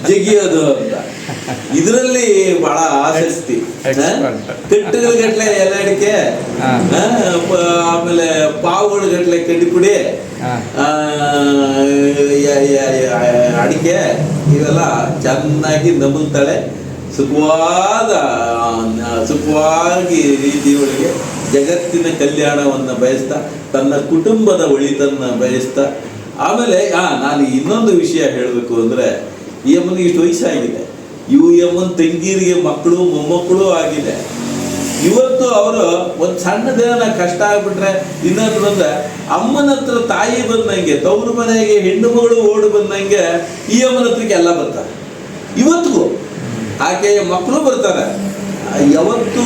ಜಗಿಯೋದು ಅಂತ. ಇದರಲ್ಲಿ ಬಹಳ ಆಸಕ್ತಿ. ಕಟ್ಟುಗಳ ಗಟ್ಲೆ ಎಲೆ ಅಡಿಕೆ, ಆಮೇಲೆ ಪಾವುಗಳ ಗಟ್ಲೆ ಕಡ್ಡಿ ಪುಡಿ, ಅಡಿಕೆ ಇವೆಲ್ಲ ಚೆನ್ನಾಗಿ ನಮಲ್ತಾಳೆ. ಸುಖವಾಗಿ ರೀತಿಯೊಳಗೆ ಜಗತ್ತಿನ ಕಲ್ಯಾಣವನ್ನು ಬಯಸ್ತಾ, ತನ್ನ ಕುಟುಂಬದ ಒಳಿತನ್ನು ಬಯಸ್ತಾ. ಆಮೇಲೆ ನಾನು ಇನ್ನೊಂದು ವಿಷಯ ಹೇಳಬೇಕು ಅಂದರೆ, ಈ ಅಮ್ಮನಿಗೆ ಇಷ್ಟು ವಯಸ್ಸಾಗಿದೆ, ಈ ಅಮ್ಮನ ತಂಗೀರಿಗೆ ಮಕ್ಕಳು ಮೊಮ್ಮಕ್ಕಳು ಆಗಿದೆ. ಇವತ್ತು ಅವರು ಒಂದು ಸಣ್ಣದೇನ ಕಷ್ಟ ಆಗ್ಬಿಟ್ರೆ ಇನ್ನೊಂದು ಬಂದ ಅಮ್ಮನ ಹತ್ರ ತಾಯಿ ಬಂದಂಗೆ, ತವರು ಮನೆಗೆ ಹೆಣ್ಣು ಮಗಳು ಓಡು ಬಂದಂಗೆ ಈ ಅಮ್ಮನ ಹತ್ರಕ್ಕೆ ಎಲ್ಲ ಬರ್ತಾರೆ. ಇವತ್ತಿಗೂ ಆಕೆಯ ಮಕ್ಕಳು ಬರ್ತಾರೆ. ಯಾವತ್ತೂ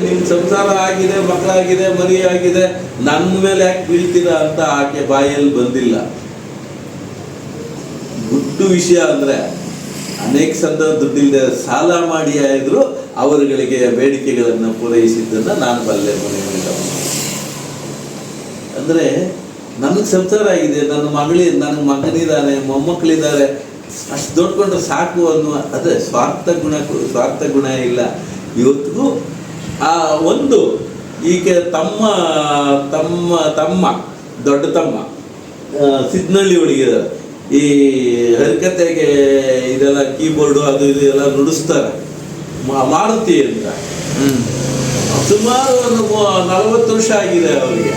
ನಿಮ್ಮ ಸಂಸಾರ ಆಗಿದೆ, ಮಕ್ಕಳಾಗಿದೆ, ಮರಿ ಆಗಿದೆ, ನನ್ನ ಮೇಲೆ ಯಾಕೆ ಬೀಳ್ತೀರಾ ಅಂತ ಆಕೆ ಬಾಯಲ್ಲಿ ಬಂದಿಲ್ಲ. ಗುಟ್ಟು ವಿಷಯ ಅಂದರೆ ಅನೇಕ ಸಂದರ್ಭ ದುಡ್ಡಿಲ್ಲದೆ ಸಾಲ ಮಾಡಿ ಆದರೂ ಅವರುಗಳಿಗೆ ಬೇಡಿಕೆಗಳನ್ನು ಪೂರೈಸಿದ್ದನ್ನು ನಾನು ಬಲ್ಲೆ. ಅಂದರೆ ನನಗೆ ಸಂಸಾರ ಆಗಿದೆ, ನನಗೆ ಮಗನಿದ್ದಾನೆ, ಮೊಮ್ಮಕ್ಕಳಿದ್ದಾರೆ, ಅಷ್ಟು ದೊಡ್ಕೊಂಡ್ರೆ ಸಾಕು ಅನ್ನುವ ಅದೇ ಸ್ವಾರ್ಥ ಗುಣ ಇಲ್ಲ. ಇವತ್ತಿಗೂ ಆ ಒಂದು ಈಕೆ ತಮ್ಮ ದೊಡ್ಡ ತಮ್ಮ ಸಿದ್ನಳ್ಳಿ ಒಳಗಿದ್ದಾರೆ. ಈ ಹರಿಕತೆಗೆ ಇದೆಲ್ಲ ಕೀಬೋರ್ಡು ಅದು ಇದು ಎಲ್ಲ ನುಡಿಸ್ತಾರೆ. ಮಾರುತಿ ಅಂತ ಸುಮಾರು ಒಂದು 40 ವರ್ಷ ಆಗಿದೆ ಅವರಿಗೆ.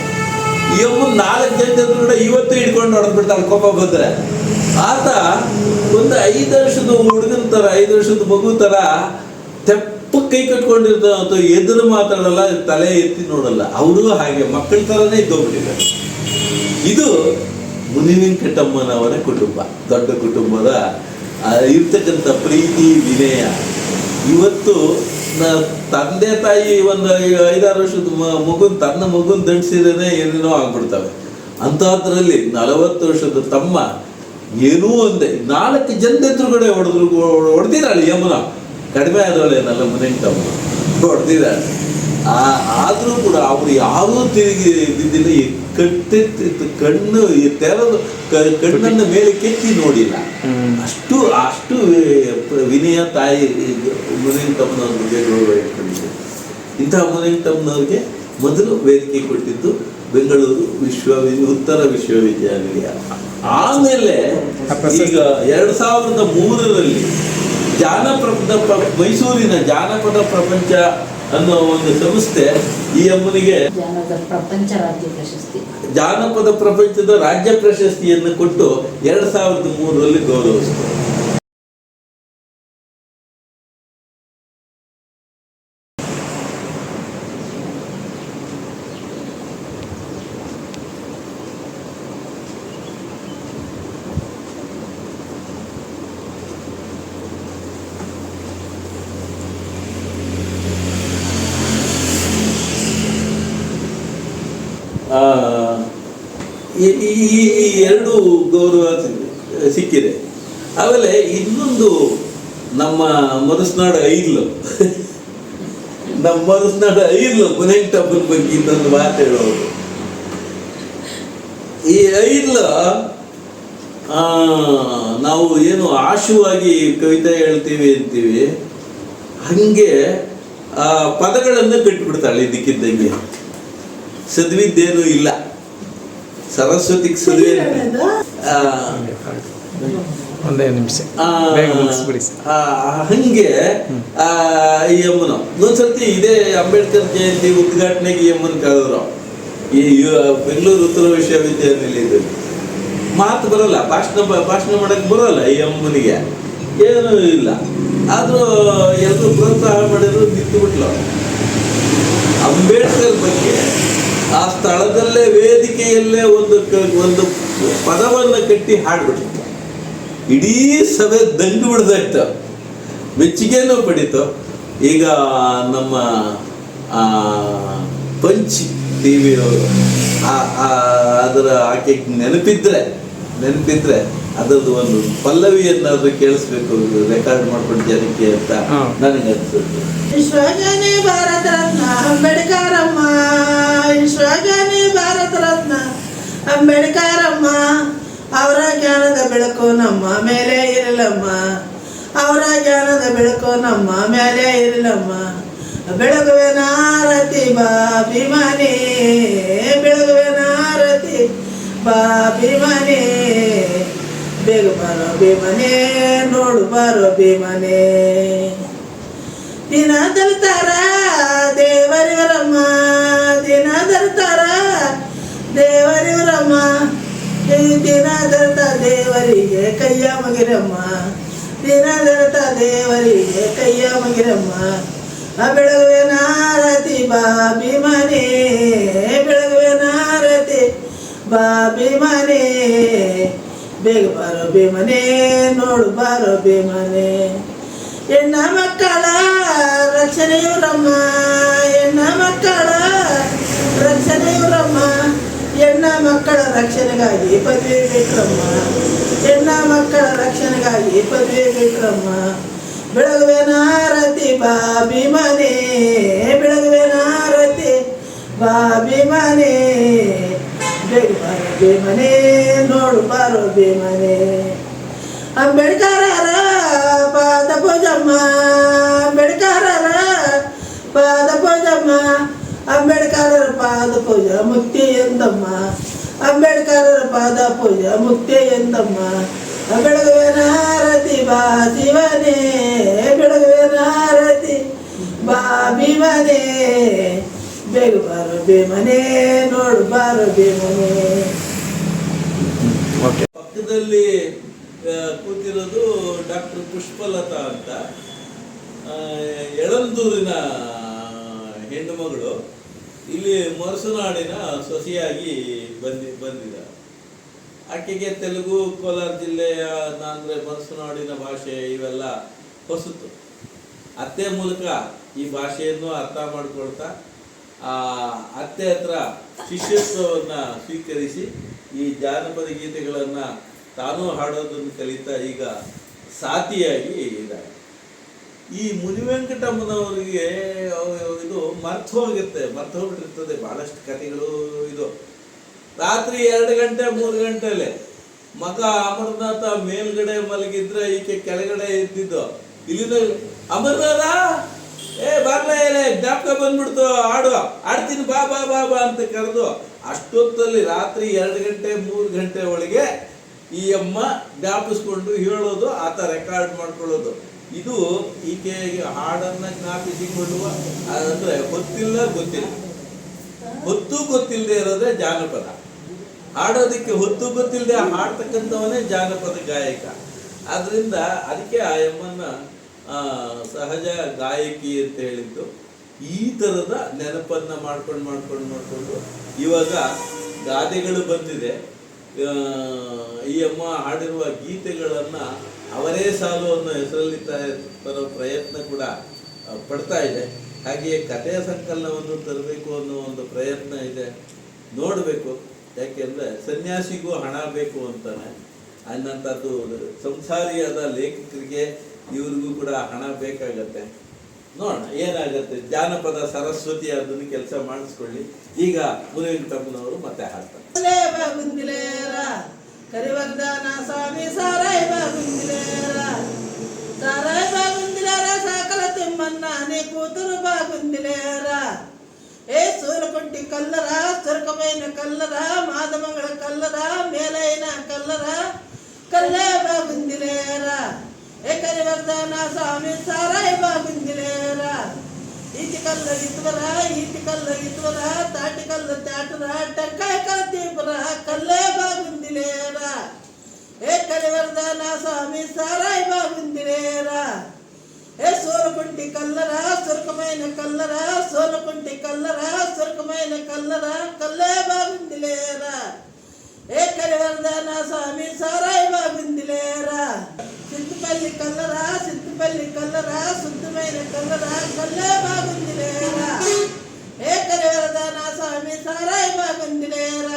ಈ ಅಮ್ಮನ್ 4 ಜನ ಕೂಡ ಇವತ್ತು ಹಿಡ್ಕೊಂಡು ಹೊಡೆದ್ಬಿಡ್ತಾಳೆ ಕೋಪ ಬಂದ್ರೆ. ಆತ ಒಂದು 5 ವರ್ಷದ ಹುಡುಗನ ತರ, 5 ವರ್ಷದ ಮಗು ತರ ತೆಪ್ಪ ಕೈ ಕಟ್ಕೊಂಡಿರ್ತಾವ, ಅಥವಾ ಎದುರು ಮಾತಾಡಲ್ಲ, ತಲೆ ಎತ್ತಿ ನೋಡಲ್ಲ. ಅವರು ಹಾಗೆ ಮಕ್ಕಳ ತರನೇ ಇದ್ದೋಗ್ಬಿಟ್ಟಿದ್ದಾರೆ. ಇದು ಮುನಿವೆಂಕಟಮ್ಮನವರ ಕುಟುಂಬ, ದೊಡ್ಡ ಕುಟುಂಬದ ಇರ್ತಕ್ಕಂಥ ಪ್ರೀತಿ ವಿನಯ. ಇವತ್ತು ತಂದೆ ತಾಯಿ ಒಂದು 5-6 ವರ್ಷದ ತನ್ನ ಮಗುನ ದಂಡಿಸಿದ್ರೆ ಏನೇನೋ ಆಗ್ಬಿಡ್ತವೆ. ಅಂಥದ್ರಲ್ಲಿ 40 ವರ್ಷದ ತಮ್ಮ ಏನೂ ಒಂದೇ 4 ಜನದ ಎದುರುಗಡೆ ಹೊಡೆದಿದ್ದಾಳೆ ಯಮುನಾ. ಕಡಿಮೆ ಆದವಳೇನಲ್ಲ ಮುನಿವೆಂಕಟಮ್ಮ, ಹೊಡೆದಿದ್ದಾಳೆ. ಆದರೂ ಕೂಡ ಅವರು ಯಾವುದೂ ತಿರುಗಿ ಬಿದ್ದಿಲ್ಲ. ಈ ಕಣ್ಣು ತೆರೆದು ಕಣ್ಣನ್ನು ಮೇಲೆ ಕೆತ್ತಿ ನೋಡಿಲ್ಲ. ಅಷ್ಟು ವಿನಯ ತಾಯಿ ಮುನಿವೆಂಕಟಮ್ಮನವ್ರ ಬಗ್ಗೆ ಗೌರವ ಇಟ್ಕೊಂಡಿದೆ. ಇಂತಹ ಮುನಿವೆಂಕಟಮ್ಮನವ್ರಿಗೆ ಮೊದಲು ವೇದಿಕೆ ಕೊಟ್ಟಿದ್ದು ಬೆಂಗಳೂರು ಉತ್ತರ ವಿಶ್ವವಿದ್ಯಾನಿಲಯ. ಆಮೇಲೆ ಈಗ 2003ರಲ್ಲಿ ಮೈಸೂರಿನ ಜಾನಪದ ಪ್ರಪಂಚ ಅನ್ನೋ ಒಂದು ಸಂಸ್ಥೆ ಈ ಅಮ್ಮನಿಗೆ ಜಾನಪದ ಪ್ರಪಂಚದ ರಾಜ್ಯ ಪ್ರಶಸ್ತಿಯನ್ನು ಕೊಟ್ಟು 2003ರಲ್ಲಿ ಗೌರವಿಸಿತು. ಈ 2 ಗೌರವ ಸಿಕ್ಕಿದೆ. ಆಮೇಲೆ ಇನ್ನೊಂದು ನಮ್ಮ ಮರುಸ್ನಾಡು ಐರ್ಲು ಮುನಿವೆಂಕಟಪ್ಪನ ಬಗ್ಗೆ ಇನ್ನೊಂದು ಮಾತು ಹೇಳೋದು. ಈ ಐರ್ಲು ನಾವು ಏನು ಆಶುವಾಗಿ ಕವಿತೆ ಹೇಳ್ತೀವಿ ಅಂತೀವಿ, ಹಂಗೆ ಪದಗಳನ್ನು ಕಟ್ಟಿಬಿಡ್ತಾಳೆ ಇದಕ್ಕಿದ್ದಂಗೆ. ಸದ್ವಿದ್ದೇನೂ ಇಲ್ಲ, ಸರಸ್ವತಿಗೆ ಸದ್ವಿ. ಒಂದೇ ನಿಮಿಷ ಹಂಗೆ ಈ ಅಮ್ಮನ ಒಂದ್ಸರ್ತಿ ಇದೇ ಅಂಬೇಡ್ಕರ್ ಜಯಂತಿ ಉದ್ಘಾಟನೆಗೆ ಈ ಅಮ್ಮನ ಕರೆದ್ರು ಈ ಬೆಂಗಳೂರು ಉತ್ತರ ವಿಶ್ವವಿದ್ಯಾನಿಲಯದಲ್ಲಿ. ಮಾತು ಬರಲ್ಲ, ಭಾಷಣ ಮಾಡಕ್ ಬರೋಲ್ಲ ಈ ಅಮ್ಮನಿಗೆ, ಏನೂ ಇಲ್ಲ. ಆದ್ರೂ ಎಲ್ಲರೂ ಪ್ರೋತ್ಸಾಹ ಮಾಡಿದ್ರು, ನಿಂತು ಬಿಟ್ಲು. ಅಂಬೇಡ್ಕರ್ ಬಗ್ಗೆ ಆ ಸ್ಥಳದಲ್ಲೇ ವೇದಿಕೆಯಲ್ಲೇ ಒಂದು ಪದವನ್ನು ಕಟ್ಟಿ ಹಾಡ್ಬಿಟ್ಟಿತ್ತು. ಇಡೀ ಸಭೆ ದಂಡು ಬಿಡ್ದಾಯ್ತು, ಮೆಚ್ಚುಗೆನೂ ಪಡೀತು. ಈಗ ನಮ್ಮ ಪಂಚ್ ಟಿವಿಯವರು ಅದರ ಆಕೆ ನೆನಪಿದ್ರೆ ಅದರದ್ದು ಒಂದು ಪಲ್ಲವಿಯನ್ನಾದ್ರೂ ಕೇಳಿಸ್ಬೇಕು, ರೆಕಾರ್ಡ್ ಮಾಡ್ಕೊಂಡು ಜನಕ್ಕೆ ಅಂತ ನನಗೆ ಅನ್ಸುತ್ತೆ. ವಿಶ್ವಜ್ಞಾನಿ ಭಾರತ ರತ್ನ ಅಂಬೇಡ್ಕರಮ್ಮ, ವಿಶ್ವಜ್ಞಾನಿ ಭಾರತ ರತ್ನ ಅಂಬೇಡ್ಕರಮ್ಮ, ಅವರ ಜ್ಞಾನದ ಬೆಳಕು ನಮ್ಮ ಮೇಲೆ ಇರಲಮ್ಮ, ಅವರ ಜ್ಞಾನದ ಬೆಳಕು ನಮ್ಮ ಮೇಲೆ ಇರಲಮ್ಮ. ಬೆಳಗುವೆ ನಾರತಿ ಬಾಭಿಮಾನಿ, ಬೆಳಗುವೆ ನಾರತಿ ಬಾಭಿಮಾನಿ, ಬೇಗ ಬಾರೋ ಭೀಮನೆ, ನೋಡು ಬಾರೋ ಭೀಮನೆ. ದಿನ ತರ್ತಾರ ದೇವರಿವರಮ್ಮ, ದಿನ ತರ್ತಾರ ದೇವರಿವರಮ್ಮ, ದಿನ ತರ್ತ ದೇವರಿಗೆ ಕೈಯ ಮಗಿರಮ್ಮ, ದಿನ ತರ್ತ ದೇವರಿಗೆ ಕೈಯ ಮಗಿರಮ್ಮ. ಬೆಳಗುವೆ ನಾರತಿ ಬಾಭಿಮಾನಿ, ಬೆಳಗುವೆ ನಾರತಿ ಬಾಭಿಮಾನಿ, ಬೇಗ ಬಾರೋ ಭೀಮನೆ, ನೋಡು ಬಾರೋ ಭೀಮನೆ. ಹೆಣ್ಣ ಮಕ್ಕಳ ರಕ್ಷಣೆಯವರಮ್ಮ, ಹೆಣ್ಣ ಮಕ್ಕಳ ರಕ್ಷಣೆಯವರಮ್ಮ, ಹೆಣ್ಣ ಮಕ್ಕಳ ರಕ್ಷಣೆಗಾಗಿ ಪದವಿ ಬಿಟ್ರಮ್ಮ, ಹೆಣ್ಣ ಮಕ್ಕಳ ರಕ್ಷಣೆಗಾಗಿ ಪದವಿ ಬಿಟ್ರಮ್ಮ. ಬೆಳಗುವೆ ನಾರತಿ ಬಾಭಿಮಾನಿ, ಬೆಳಗುವೆ ನಾರತಿ ಬಾಭಿಮಾನಿ, ಬೇಗ ಬಾರೋ ಭೀಮನೆ, ನೋಡು ಬಾರೋ ಭೀಮನೆ. ಅಂಬೇಡ್ಕರರ ಪಾದ ಪೂಜಮ್ಮ, ಅಂಬೇಡ್ಕರರ ಪಾದ ಪೂಜಮ್ಮ, ಅಂಬೇಡ್ಕರರ ಪಾದ ಪೂಜೆ ಮುಕ್ತಿ ಎಂದಮ್ಮ, ಅಂಬೇಡ್ಕರರ ಪಾದ ಪೂಜೆ ಮುಕ್ತಿ ಎಂದಮ್ಮ. ಬೆಳಗುವೆ ನಾರತಿ ಬಾ ಶಿವನೇ, ಬೆಳಗುವೆ ನಾರತಿ ಬಾ ಭೀಮನೆ, ಬೇಗ ಬಾರೋ ಬೇಮನೆ ನೋಡು ಬಾರೋ ಬೇಮನೆ. ಪಕ್ಕದಲ್ಲಿ ಕೂತಿರೋದು ಡಾಕ್ಟರ್ ಪುಷ್ಪಲತಾ ಅಂತ, ಯಳಂದೂರಿನ ಹೆಣ್ಣು ಮಗಳು, ಇಲ್ಲಿ ಮರಸುನಾಡಿನ ಸೊಸೆಯಾಗಿ ಬಂದಿದ್ದಾರೆ. ಆಕೆಗೆ ತೆಲುಗು, ಕೋಲಾರ ಜಿಲ್ಲೆಯ ಅಂದರೆ ಮರಸುನಾಡಿನ ಭಾಷೆ ಇವೆಲ್ಲ ಹೊಸತು. ಅತ್ತೆ ಮೂಲಕ ಈ ಭಾಷೆಯನ್ನು ಅರ್ಥ ಮಾಡಿಕೊಳ್ತಾ ಅತ್ತೆ ಹತ್ರ ಶಿಷ್ಯತ್ವವನ್ನು ಸ್ವೀಕರಿಸಿ ಈ ಜಾನಪದ ಗೀತೆಗಳನ್ನು ತಾನೂ ಹಾಡೋದನ್ನು ಕಲಿತಾ ಈಗ ಸಾಥಿಯಾಗಿ ಇದ್ದಾರೆ. ಈ ಮುನಿವೆಂಕಟಮ್ಮನವರಿಗೆ ಇದು ಮರ್ತು ಹೋಗ್ಬಿಟ್ಟಿರ್ತದೆ ಭಾಳಷ್ಟು ಕಥೆಗಳು. ಇದು ರಾತ್ರಿ 2 ಗಂಟೆ 3 ಗಂಟೆಲೆ ಮಗ ಅಮರನಾಥ ಮೇಲ್ಗಡೆ ಮಲಗಿದ್ರೆ ಈಕೆ ಕೆಳಗಡೆ ಇದ್ದಿದ್ದು. ಇಲ್ಲಿಂದ ಅಮರನಾಥ ಬರ್ಲೇ ಇಲ್ಲ, ಜ್ಞಾಪಕ ಬಂದ್ಬಿಡ್ತು, ಆಡ್ತೀನಿ ಬಾ ಬಾ ಬಾ ಬಾ ಅಂತ ಕರೆದು ಅಷ್ಟೊತ್ತಲ್ಲಿ ರಾತ್ರಿ 2 ಗಂಟೆ 3 ಗಂಟೆ ಒಳಗೆ ಈ ಅಮ್ಮ ಜ್ಞಾಪಿಸ್ಕೊಂಡು ಹೇಳೋದು, ಆತ ರೆಕಾರ್ಡ್ ಮಾಡ್ಕೊಳ್ಳೋದು. ಇದು ಈಕೆಗೆ ಹಾಡನ್ನ ಜ್ಞಾಪಿಸಿಕೊಳ್ಳುವ ಅಂದ್ರೆ ಗೊತ್ತಿಲ್ಲದೆ ಇರೋದೇ ಜಾನಪದ. ಹಾಡೋದಕ್ಕೆ ಗೊತ್ತಿಲ್ಲದೆ ಹಾಡ್ತಕ್ಕಂಥವನೇ ಜಾನಪದ ಗಾಯಕ. ಆದ್ರಿಂದ ಅದಕ್ಕೆ ಆ ಅಮ್ಮನ್ನ ಸಹಜ ಗಾಯಕಿ ಅಂತ ಹೇಳಿದ್ದು. ಈ ಥರದ ನೆನಪನ್ನ ಮಾಡ್ಕೊಂಡು ಇವಾಗ ಗಾದೆಗಳು ಬಂದಿದೆ. ಈ ಅಮ್ಮ ಹಾಡಿರುವ ಗೀತೆಗಳನ್ನ ಅವರೇ ಸಾಲು ಅನ್ನೋ ಹೆಸರಲ್ಲಿ ತರೋ ಪ್ರಯತ್ನ ಕೂಡ ಪಡ್ತಾ ಇದೆ. ಹಾಗೆಯೇ ಕಥೆಯ ಸಂಕಲನವನ್ನು ತರಬೇಕು ಅನ್ನೋ ಒಂದು ಪ್ರಯತ್ನ ಇದೆ, ನೋಡಬೇಕು. ಯಾಕೆಂದರೆ ಸನ್ಯಾಸಿಗೂ ಹಣ ಬೇಕು ಅಂತಾನೆ ಅನ್ನಂಥದ್ದು ಸಂಸಾರಿಯಾದ ಲೇಖಕರಿಗೆ ಇವ್ರಿಗೂ ಕೂಡ ಹಣ ಬೇಕಾಗತ್ತೆ. ನೋಡೋಣ ಏನಾಗತ್ತೆ. ಜಾನಪದ ಸರಸ್ವತಿ ಅದನ್ನು ಕೆಲಸ ಮಾಡಿಸ್ಕೊಳ್ಳಿ. ಈಗ ಮುನಿವೆಂಕಟಮ್ಮನವರು ಮತ್ತೆ ಹಾಡ್ತಾರೆ. ಕರಿವರ್ಧನ ಸ್ವಾಮಿ ಸಾರಾಯ ಬಾಗುಂದಿಲೇರ, ಸಾರಾಯ ಬಾಗುಂದಿಲೇರ, ಸಾಕಲ ತಿಮ್ಮನ್ನ ನೀ ಕೂತರು ಬಾಗುಂದಿಲೇರ. ಸೂರಕುಂಟಿ ಕಲ್ಲರ, ಸುರಕಮೈನ ಕಲ್ಲರ, ಮಾದಮಂಗಳ ಕಲ್ಲರ, ಮೇಲೈನ ಕಲ್ಲರ, ಕಲ್ಲೇ ಬಾಗುಂದಿಲೇರ. ಕರಿವರ್ಧನ ಸ್ವಾಮಿ ಸಾರಾಯ ಬಾಗುಂದಿಲೇರ. ಈತಿ ಕಲ್ಲ ಇತ್ವರ, ತಾಟಿ ಕಲ್ಲ ತ್ಯಾಟರ, ಟಂಕಾಯ ಕಲ್ತೀಪುರ, ಕಲ್ಲೇ ಬಾಗುಂದಿಲೇರ. ಕರಿವರ್ಧನ ಸ್ವಾಮಿ ಸಾರಾಯ ಬಾಗುಂದಿಲೇರ. ಸೋಲಕುಂಟಿ ಕಲ್ಲರ, ಸುರಕಮೈನ ಕಲ್ಲರ, ಸೋಲಕುಂಟಿ ಕಲ್ಲರ, ಸುರಕಮೈನ ಕಲ್ಲರ, ಕಲ್ಲೇ ಬಾಗುಂದಿಲೇರ. ಕರಿವರ್ಧನ ಸ್ವಾಮಿ ಸಾರಾಯ ಬಾಗುಂದಿಲೇರ. ಸಿದ್ದುಪಲ್ಲಿ ಕಲ್ಲರ, ಸುತ್ತಮೈನ ಕಲ್ಲರ, ಕಲ್ಲೇ ಬಾಗುಂದಿಲೇರ. ಕರಿವರ್ಧನ ಸ್ವಾಮಿ ಸಾರಾಯ ಬಾಗುಂದಿಲೇರ.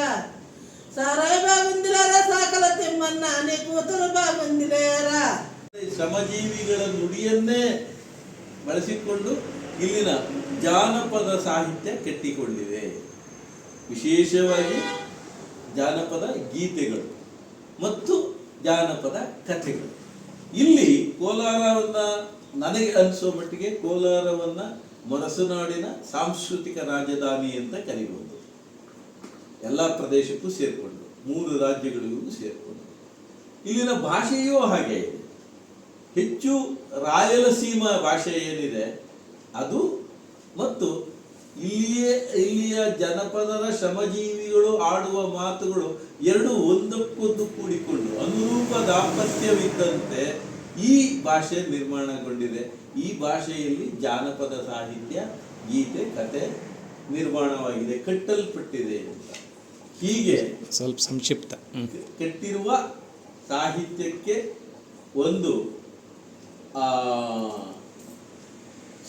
ಸಾರಾಯ ಬಾಗುಂದಿಲೇರ, ಸಾಕಲ ತಿಮ್ಮನ್ನ ನೀ ಕೂತರು ಬಾಗುಂದಿಲೇರ. ಶ್ರಮಜೀವಿಗಳ ನುಡಿಯನ್ನೇ ಬಳಸಿಕೊಂಡು ಇಲ್ಲಿನ ಜಾನಪದ ಸಾಹಿತ್ಯ ಕಟ್ಟಿಕೊಂಡಿದೆ. ವಿಶೇಷವಾಗಿ ಜಾನಪದ ಗೀತೆಗಳು ಮತ್ತು ಜಾನಪದ ಕಥೆಗಳು. ಇಲ್ಲಿ ಕೋಲಾರವನ್ನ, ನನಗೆ ಅನಿಸೋ ಮಟ್ಟಿಗೆ ಕೋಲಾರವನ್ನ ಮರಸುನಾಡಿನ ಸಾಂಸ್ಕೃತಿಕ ರಾಜಧಾನಿ ಅಂತ ಕರೀಬಹುದು. ಎಲ್ಲ ಪ್ರದೇಶಕ್ಕೂ ಸೇರಿಕೊಂಡು, 3 ರಾಜ್ಯಗಳಿಗೂ ಸೇರಿಕೊಂಡು. ಇಲ್ಲಿನ ಭಾಷೆಯೂ ಹಾಗೆ ಇದೆ. ಹೆಚ್ಚು ರಾಯಲಸೀಮಾ ಭಾಷೆ ಏನಿದೆ ಅದು, ಮತ್ತು ಇಲ್ಲಿಯ ಜನಪದರ ಶ್ರಮಜೀವಿಗಳು ಆಡುವ ಮಾತುಗಳು ಎರಡು ಒಂದಕ್ಕೊಂದು ಕೂಡಿಕೊಂಡು ಅನುರೂಪ ದಾಂಪತ್ಯವಿದ್ದಂತೆ ಈ ಭಾಷೆ ನಿರ್ಮಾಣಗೊಂಡಿದೆ. ಈ ಭಾಷೆಯಲ್ಲಿ ಜಾನಪದ ಸಾಹಿತ್ಯ, ಗೀತೆ, ಕತೆ ನಿರ್ಮಾಣವಾಗಿದೆ, ಕಟ್ಟಲ್ಪಟ್ಟಿದೆ ಅಂತ. ಹೀಗೆ ಸ್ವಲ್ಪ ಸಂಕ್ಷಿಪ್ತ ಕಟ್ಟಿರುವ ಸಾಹಿತ್ಯಕ್ಕೆ ಒಂದು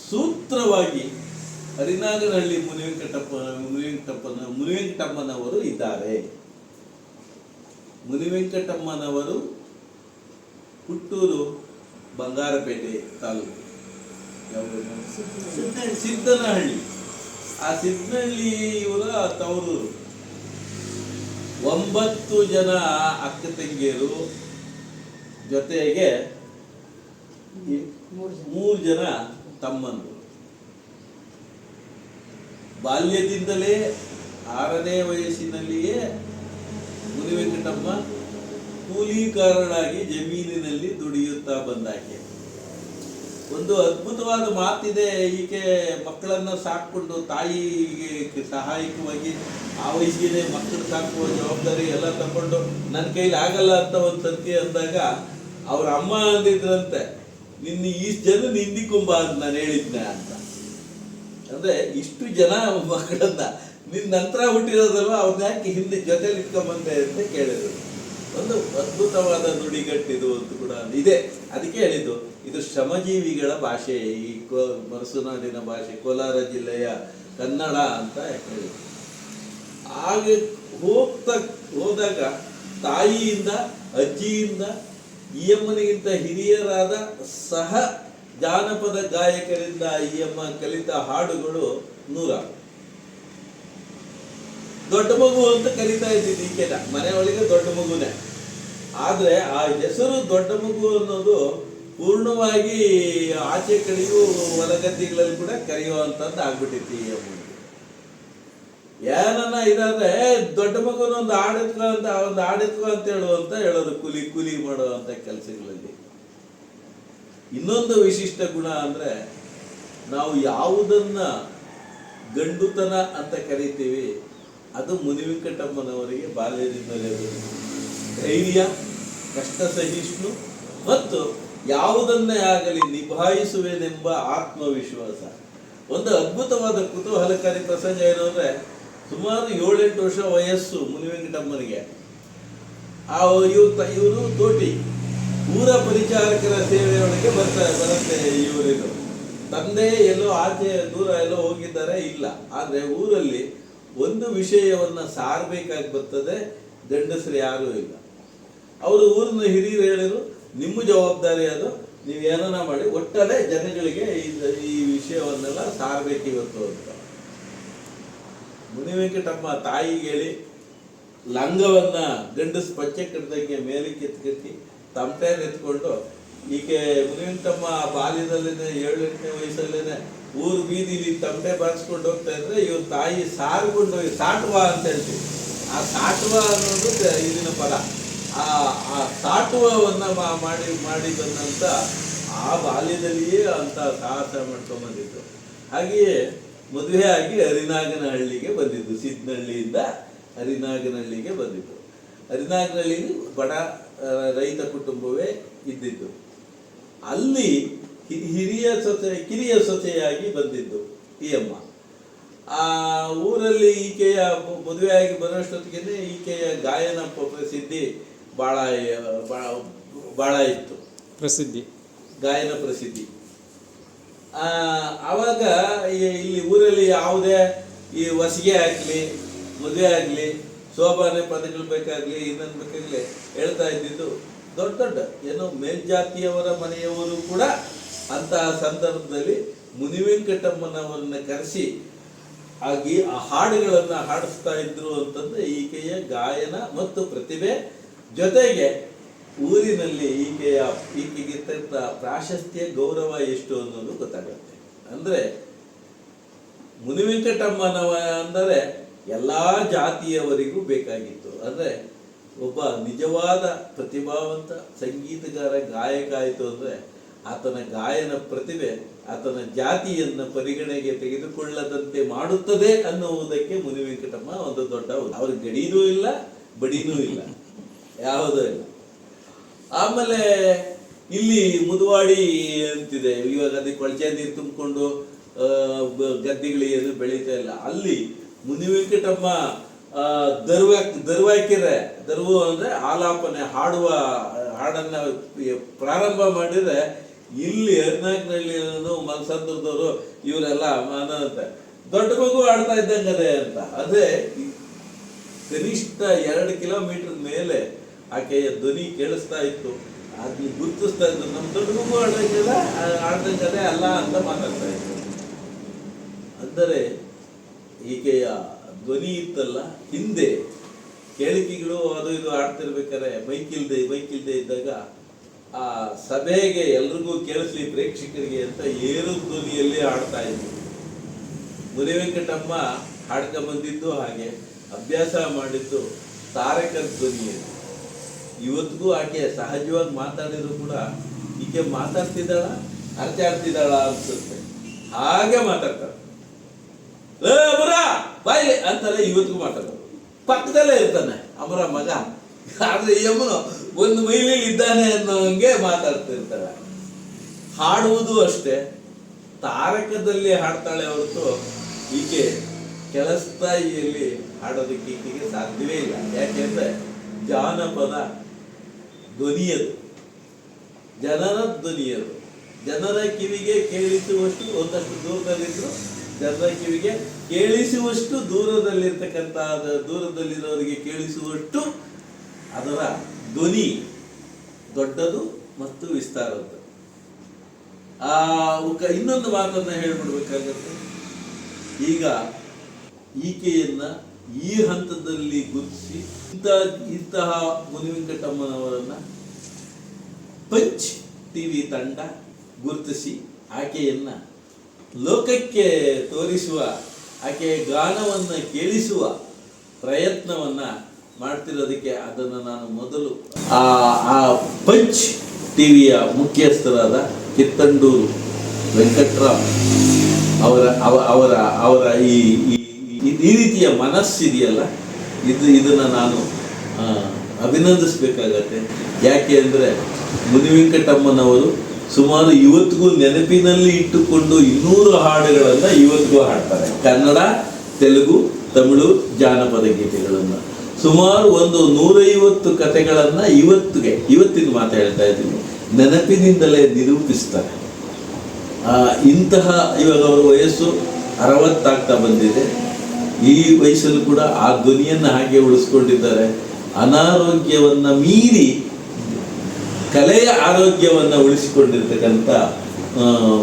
ಸೂತ್ರವಾಗಿ ಹರಿನಾಗನಹಳ್ಳಿ ಮುನಿವೆಂಕಟಮ್ಮನವರು ಇದ್ದಾರೆ. ಮುನಿವೆಂಕಟಮ್ಮನವರು ಹುಟ್ಟೂರು ಬಂಗಾರಪೇಟೆ ತಾಲೂಕು, ಸಿದ್ದನಹಳ್ಳಿ. ಆ ಸಿದ್ದನಹಳ್ಳಿ ಇವರ ತವರೂರು. 9 ಜನ ಅಕ್ಕ ತಂಗಿಯರು, ಜೊತೆಗೆ 3 ಜನ ತಮ್ಮಂದರು. ಬಾಲ್ಯದಿಂದಲೇ 6ನೇ ವಯಸ್ಸಿನಲ್ಲಿಯೇ ಮುನಿವೆಂಕಟಮ್ಮ ಕೂಲಿಕಾರರಾಗಿ ಜಮೀನಿನಲ್ಲಿ ದುಡಿಯುತ್ತಾ ಬಂದಾಕೆ. ಒಂದು ಅದ್ಭುತವಾದ ಮಾತಿದೆ. ಈಕೆ ಮಕ್ಕಳನ್ನ ಸಾಕೊಂಡು ತಾಯಿಗೆ ಸಹಾಯಕವಾಗಿ ಆ ವಯಸ್ಸಿಗೆ ಮಕ್ಕಳು ಸಾಕುವ ಜವಾಬ್ದಾರಿ ಎಲ್ಲ ತಗೊಂಡು ನನ್ನ ಕೈಲಿ ಆಗಲ್ಲ ಅಂತ ಒಂದು ಸರ್ತಿ ಅಂದಾಗ ಅವ್ರ ಅಮ್ಮ ಅಂದಿದ್ರಂತೆ, ನಿನ್ನ ಇಷ್ಟು ಜನ ನಿಂದಿಕೊಂಬ ಅಂತ ನಾನು ಹೇಳಿದ್ನ ಅಂತ. ಅಂದ್ರೆ ಇಷ್ಟು ಜನ ಮಕ್ಕಳನ್ನ ನಿನ್ನ ನಂತರ ಹುಟ್ಟಿರೋದಲ್ವ, ಅವ್ರನ್ನ ಯಾಕೆ ಹಿಂದೆ ಜೊತೆಲಿ ಇಟ್ಕೊಂಬಂದೆ ಅಂತ ಕೇಳಿದ್ರು. ಒಂದು ಅದ್ಭುತವಾದ ನುಡಿಗಟ್ಟಿದು ಅಂತ ಕೂಡ ಇದೆ. ಅದಕ್ಕೆ ಹೇಳಿದ್ದು ಇದು ಶ್ರಮಜೀವಿಗಳ ಭಾಷೆ, ಈ ಮರಸುನಾಡಿನ ಭಾಷೆ, ಕೋಲಾರ ಜಿಲ್ಲೆಯ ಕನ್ನಡ ಅಂತ ಹೇಳಿದ್ರು. ಹಾಗೆ ಹೋದಾಗ ತಾಯಿಯಿಂದ, ಅಜ್ಜಿಯಿಂದ, ಈ ಅಮ್ಮನಿಗಿಂತ ಹಿರಿಯರಾದ ಸಹ ಜಾನಪದ ಗಾಯಕರಿಂದ ಈ ಅಮ್ಮ ಕಲಿತ ಹಾಡುಗಳು 100. ದೊಡ್ಡ ಮಗು ಅಂತ ಕರಿತಾ ಇದ್ದಿದ್ದು ಈಕೆನ, ಮನೆಯೊಳಗೆ ದೊಡ್ಡ ಮಗುನೇ. ಆದ್ರೆ ಆ ಹೆಸರು ದೊಡ್ಡ ಮಗು ಅನ್ನೋದು ಪೂರ್ಣವಾಗಿ ಆಚೆ ಕಡೆಯೂ ಹೊಲಗದ್ದಿಗಳಲ್ಲಿ ಕೂಡ ಕರೆಯುವಂಥದ್ದು ಆಗ್ಬಿಟ್ಟಿತ್ತು ಈ ಅಮ್ಮನಿಗೆ. ಏನನ್ನ ಇದಾದ್ರೆ ದೊಡ್ಡ ಮಗುನ ಒಂದು ಆಡಿತ್ಕೊ ಅಂತ ಹೇಳೋದು ಕೂಲಿ ಮಾಡುವಂತ ಕೆಲಸಗಳಲ್ಲಿ. ಇನ್ನೊಂದು ವಿಶಿಷ್ಟ ಗುಣ ಅಂದ್ರೆ, ನಾವು ಯಾವುದನ್ನ ಗಂಡುತನ ಅಂತ ಕರಿತೀವಿ ಅದು ಮುನಿವೆಂಕಟಮ್ಮನವರಿಗೆ ಬಾಲ್ಯದಿಂದಲೇ ಧೈರ್ಯ, ಕಷ್ಟ ಸಹಿಷ್ಣು ಮತ್ತು ಯಾವುದನ್ನೇ ಆಗಲಿ ನಿಭಾಯಿಸುವೆನೆಂಬ ಆತ್ಮವಿಶ್ವಾಸ. ಒಂದು ಅದ್ಭುತವಾದ ಕುತೂಹಲಕಾರಿ ಪ್ರಸಂಗ ಏನು ಅಂದ್ರೆ, ಸುಮಾರು 7-8 ವರ್ಷ ವಯಸ್ಸು ಮುನಿವೆಂಕಟಮ್ಮನಿಗೆ. ಇವರು ತೋಟಿ ಊರ ಪರಿಚಾರಕರ ಸೇವೆಯೊಳಗೆ ಬರುತ್ತೆ ಇವರಿದು. ತಂದೆ ಎಲ್ಲೋ ಆಚೆ ದೂರ ಎಲ್ಲೋ ಹೋಗಿದ್ದಾರೆ, ಇಲ್ಲ. ಆದ್ರೆ ಊರಲ್ಲಿ ಒಂದು ವಿಷಯವನ್ನ ಸಾರಬೇಕಾಗಿ ಬರ್ತದೆ, ಗಂಡಸರು ಯಾರೂ ಇಲ್ಲ. ಅವರು ಊರಿನ ಹಿರಿಯರು ಹೇಳಿದ್ರು, ನಿಮ್ಮ ಜವಾಬ್ದಾರಿ ಅದು, ನೀವು ಏನನ್ನ ಮಾಡಿ ಒಟ್ಟಾರೆ ಜನಗಳಿಗೆ ಈ ವಿಷಯವನ್ನೆಲ್ಲ ಸಾರಬೇಕಿವತ್ತು ಅಂತ. ಮುನಿವೆಂಕಟಮ್ಮ ತಾಯಿಗೆ ಹೇಳಿ ಲಂಗವನ್ನ ಗಂಡಸ್ ಪಚ್ಚೆ ಕಟ್ಟದಂಗೆ ಮೇಲೆ ಕಟ್ಟಿ ತಮಟೆ ಎತ್ಕೊಂಡು, ಈಕೆ ಮುನಿವೆಂಕಟಮ್ಮ ಬಾಲ್ಯದಲ್ಲೇನೆ 7-8ನೇ ವಯಸ್ಸಲ್ಲೇನೆ ಊರು ಬೀದಿಲಿ ತಮಟೆ ಬಾರಿಸ್ಕೊಂಡು ಹೋಗ್ತಾ ಇದ್ರೆ, ಇವ್ರ ತಾಯಿ ಸಾರ್ಕೊಂಡು ಸಾಟುವ ಅಂತ ಹೇಳ್ತೀವಿ. ಆ ಸಾಟುವ ಅನ್ನೋದು ಇಲ್ಲಿನ ಪದ. ಆ ಸಾಟುವನ್ನ ಮಾಡಿ ಬಂದಂತ ಆ ಬಾಲ್ಯದಲ್ಲಿಯೇ ಅಂತ ಸಾಹಸ ಮಾಡ್ಕೊಂಡ್ಬಂದಿದ್ದು. ಹಾಗೆಯೇ ಮದುವೆ ಆಗಿ ಹರಿನಾಗನಹಳ್ಳಿಗೆ ಬಂದಿದ್ದು, ಸಿದ್ನಹಳ್ಳಿಯಿಂದ ಹರಿನಾಗನಹಳ್ಳಿಗೆ ಬಂದಿದ್ದು. ಹರಿನಾಗನಹಳ್ಳಿಗೆ ಬಡ ರೈತ ಕುಟುಂಬವೇ ಇದ್ದಿದ್ದು. ಅಲ್ಲಿ ಕಿರಿಯ ಸೊಸೆಯಾಗಿ ಬಂದಿದ್ದು ಈ ಅಮ್ಮ. ಆ ಊರಲ್ಲಿ ಈಕೆಯ ಮದುವೆಯಾಗಿ ಬರೋಷ್ಟೊತ್ತಿಗೆ ಈಕೆಯ ಗಾಯನ ಪ್ರಸಿದ್ಧಿ ಬಹಳ ಇತ್ತು. ಗಾಯನ ಪ್ರಸಿದ್ಧಿ. ಆವಾಗ ಇಲ್ಲಿ ಊರಲ್ಲಿ ಯಾವುದೇ ಈ ಹೊಸಿಗೆ ಆಗ್ಲಿ, ಮದುವೆ ಆಗ್ಲಿ, ಶೋಭಾನೆ ಪದಗಳು ಬೇಕಾಗ್ಲಿ, ಇನ್ನೊಂದು ಬೇಕಾಗ್ಲಿ ಹೇಳ್ತಾ ಇದ್ದಿದ್ದು ದೊಡ್ಡ ಏನೋ ಮೇಲ್ಜಾತಿಯವರ ಮನೆಯವರು ಕೂಡ ಅಂತಹ ಸಂದರ್ಭದಲ್ಲಿ ಮುನಿವೆಂಕಟಮ್ಮನವರನ್ನ ಕರೆಸಿ ಆ ಹಾಡುಗಳನ್ನ ಹಾಡಿಸ್ತಾ ಇದ್ರು ಅಂತಂದ್ರೆ ಈಕೆಯ ಗಾಯನ ಮತ್ತು ಪ್ರತಿಭೆ ಜೊತೆಗೆ ಊರಿನಲ್ಲಿ ಈಕೆಗೆ ಪ್ರಾಶಸ್ತ್ಯ, ಗೌರವ ಎಷ್ಟು ಅನ್ನೋದು ಗೊತ್ತಾಗುತ್ತೆ. ಅಂದ್ರೆ ಮುನಿವೆಂಕಟಮ್ಮನವ ಅಂದರೆ ಎಲ್ಲಾ ಜಾತಿಯವರಿಗೂ ಬೇಕಾಗಿತ್ತು. ಅಂದ್ರೆ ಒಬ್ಬ ನಿಜವಾದ ಪ್ರತಿಭಾವಂತ ಸಂಗೀತಗಾರ, ಗಾಯಕ ಆಯಿತು ಅಂದ್ರೆ ಆತನ ಗಾಯನ ಪ್ರತಿಭೆ ಆತನ ಜಾತಿಯನ್ನ ಪರಿಗಣೆಗೆ ತೆಗೆದುಕೊಳ್ಳದಂತೆ ಮಾಡುತ್ತದೆ ಅನ್ನುವುದಕ್ಕೆ ಮುನಿವೆಂಕಟಮ್ಮ ಒಂದು ದೊಡ್ಡ. ಅವ್ರಿಗೆ ಗಡಿನೂ ಇಲ್ಲ, ಬಡಿನೂ ಇಲ್ಲ, ಯಾವುದೂ ಇಲ್ಲ. ಆಮೇಲೆ ಇಲ್ಲಿ ಮುದುವಾಡಿ ಅಂತಿದೆ, ಇವಾಗ ಅದಕ್ಕೆ ಕೊಳಚೆ ನೀರು ತುಂಬಿಕೊಂಡು ಗದ್ದೆಗಳು ಬೆಳೀತಾ ಇಲ್ಲ. ಅಲ್ಲಿ ಮುನಿವೆಂಕಟಮ್ಮ ದರ್ವು ಅಂದ್ರೆ ಆಲಾಪನೆ, ಹಾಡನ್ನ ಪ್ರಾರಂಭ ಮಾಡಿದ್ರೆ ಇಲ್ಲಿ ಹರಿನಾಗನಹಳ್ಳಿ ಮಲ್ಸಂದ್ರದವರು ಇವರೆಲ್ಲ ಮಾನಂತೆ ದೊಡ್ಡ ಮಗು ಆಡ್ತಾ ಇದ್ದಂಗದೆ ಅಂತ. ಅದೇ ಕನಿಷ್ಠ 2 ಕಿಲೋಮೀಟರ್ ಮೇಲೆ ಆಕೆಯ ಧ್ವನಿ ಕೇಳಿಸ್ತಾ ಇತ್ತು. ಅದನ್ನ ಗುರುತಿಸ್ತಾ ಇದ್ರು, ನಮ್ಮ ದೊಡ್ಡ ಮಗು ಆಡ್ದಂಗದೆ ಅಲ್ಲ ಅಂತ ಮಾತಾಡ್ತಾ ಇದ್ರು. ಅಂದರೆ ಈಕೆಯ ಧ್ವನಿ ಇತ್ತಲ್ಲ, ಹಿಂದೆ ಕೇಳಿಕೆಗಳು ಅದು ಇದು ಆಡ್ತಿರ್ಬೇಕಾದ್ರೆ ಮೈಕಿಲ್ದೆ ಇದ್ದಾಗ ಆ ಸಭೆಗೆ ಎಲ್ರಿಗೂ ಕೇಳಿಸ್ಲಿ ಪ್ರೇಕ್ಷಕರಿಗೆ ಅಂತ ಏರು ಧ್ವನಿಯಲ್ಲಿ ಆಡ್ತಾ ಇದ್ರು. ಮುನಿವೆಂಕಟಮ್ಮ ಹಾಡ್ಕೊಂಬಂದಿದ್ದು ಹಾಗೆ, ಅಭ್ಯಾಸ ಮಾಡಿದ್ದು ತಾರಕ ಧ್ವನಿಯಲ್ಲಿ. ಇವತ್ತಿಗೂ ಆಕೆ ಸಹಜವಾಗಿ ಮಾತಾಡಿದ್ರು ಕೂಡ ಈಕೆ ಮಾತಾಡ್ತಿದ್ದಾಳ ಅರ್ಚಾಡ್ತಿದ್ದಾಳ ಅನ್ಸುತ್ತೆ, ಹಾಗೆ ಮಾತಾಡ್ತಾರೆ. ಏ ಅಮರ ಬಾಯಿ ಅಂತಾರೆ, ಇವತ್ತಿಗೂ ಮಾತಾಡೋದು. ಪಕ್ಕದಲ್ಲೇ ಇರ್ತಾನೆ ಅಮರ ಮಗ, ಆದ್ರೆ ಯಮನು ಒಂದು ಮೈಲಿಯಲ್ಲಿ ಇದ್ದಾನೆ ಅನ್ನೋಂಗೆ ಮಾತಾಡ್ತಿರ್ತಾರೆ. ಹಾಡುವುದು ಅಷ್ಟೇ, ತಾರಕದಲ್ಲಿ ಹಾಡ್ತಾಳೆ ಹೊರತು ಈಕೆ ಕೆಲಸತಾಯಿಯಲ್ಲಿ ಹಾಡೋದಕ್ಕೆ ಈಕೆಗೆ ಸಾಧ್ಯವೇ ಇಲ್ಲ. ಯಾಕೆಂದ್ರೆ ಜಾನಪದ ಧ್ವನಿಯದು, ಜನರ ಧ್ವನಿಯದು. ಜನರ ಕಿವಿಗೆ ಕೇಳಿಸುವಷ್ಟು, ಒಂದಷ್ಟು ದೂರದಲ್ಲಿದ್ರು ಜನರ ಕಿವಿಗೆ ಕೇಳಿಸುವಷ್ಟು ದೂರದಲ್ಲಿರೋರಿಗೆ ಕೇಳಿಸುವಷ್ಟು ಅದರ ಧ್ವನಿ ದೊಡ್ಡದು ಮತ್ತು ವಿಸ್ತಾರದ್ದು. ಇನ್ನೊಂದು ಮಾತನ್ನ ಹೇಳ್ಬಿಡ್ಬೇಕಾಗತ್ತೆ. ಈಗ ಈಕೆಯನ್ನ ಈ ಹಂತದಲ್ಲಿ ಗುರುತಿಸಿ ಇಂತಹ ಮುನಿವೆಂಕಟಮ್ಮನವರನ್ನ ಪಂಚ್ ಟಿವಿ ತಂಡ ಗುರುತಿಸಿ ಆಕೆಯನ್ನ ಲೋಕಕ್ಕೆ ತೋರಿಸುವ, ಆಕೆಯ ಗಾನವನ್ನ ಕೇಳಿಸುವ ಪ್ರಯತ್ನವನ್ನ ಮಾಡ್ತಿರೋದಕ್ಕೆ ಅದನ್ನು ನಾನು ಮೊದಲು ಆ ಪಂಚ್ ಟಿವಿಯ ಮುಖ್ಯಸ್ಥರಾದ ಕಿತ್ತಂಡೂರು ವೆಂಕಟರಾಮ್ ಅವರ ಈ ರೀತಿಯ ಮನಸ್ಸಿದೆಯಲ್ಲ, ಇದನ್ನ ನಾನು ಅಭಿನಂದಿಸ್ಬೇಕಾಗತ್ತೆ. ಯಾಕೆ ಅಂದರೆ ಮುನಿವೆಂಕಟಮ್ಮನವರು ಸುಮಾರು ಇವತ್ತಿಗೂ ನೆನಪಿನಲ್ಲಿ ಇಟ್ಟುಕೊಂಡು 200 ಹಾಡುಗಳನ್ನು ಇವತ್ತಿಗೂ ಹಾಡ್ತಾರೆ. ಕನ್ನಡ, ತೆಲುಗು, ತಮಿಳು ಜಾನಪದ ಗೀತೆಗಳನ್ನು ಸುಮಾರು 150 ಕಥೆಗಳನ್ನು ಇವತ್ತಿನ ಮಾತು ಹೇಳ್ತಾ ಇದ್ದೀನಿ, ನೆನಪಿನಿಂದಲೇ ನಿರೂಪಿಸ್ತಾರೆ. ಇಂತಹ ಇವಾಗ ಅವರ ವಯಸ್ಸು 60 ಆಗ್ತಾ ಬಂದಿದೆ. ಈ ವಯಸ್ಸಲ್ಲೂ ಕೂಡ ಆ ಧ್ವನಿಯನ್ನು ಹಾಗೆ ಉಳಿಸ್ಕೊಂಡಿದ್ದಾರೆ. ಅನಾರೋಗ್ಯವನ್ನ ಮೀರಿ ಕಲೆಯ ಆರೋಗ್ಯವನ್ನ ಉಳಿಸಿಕೊಂಡಿರ್ತಕ್ಕಂಥ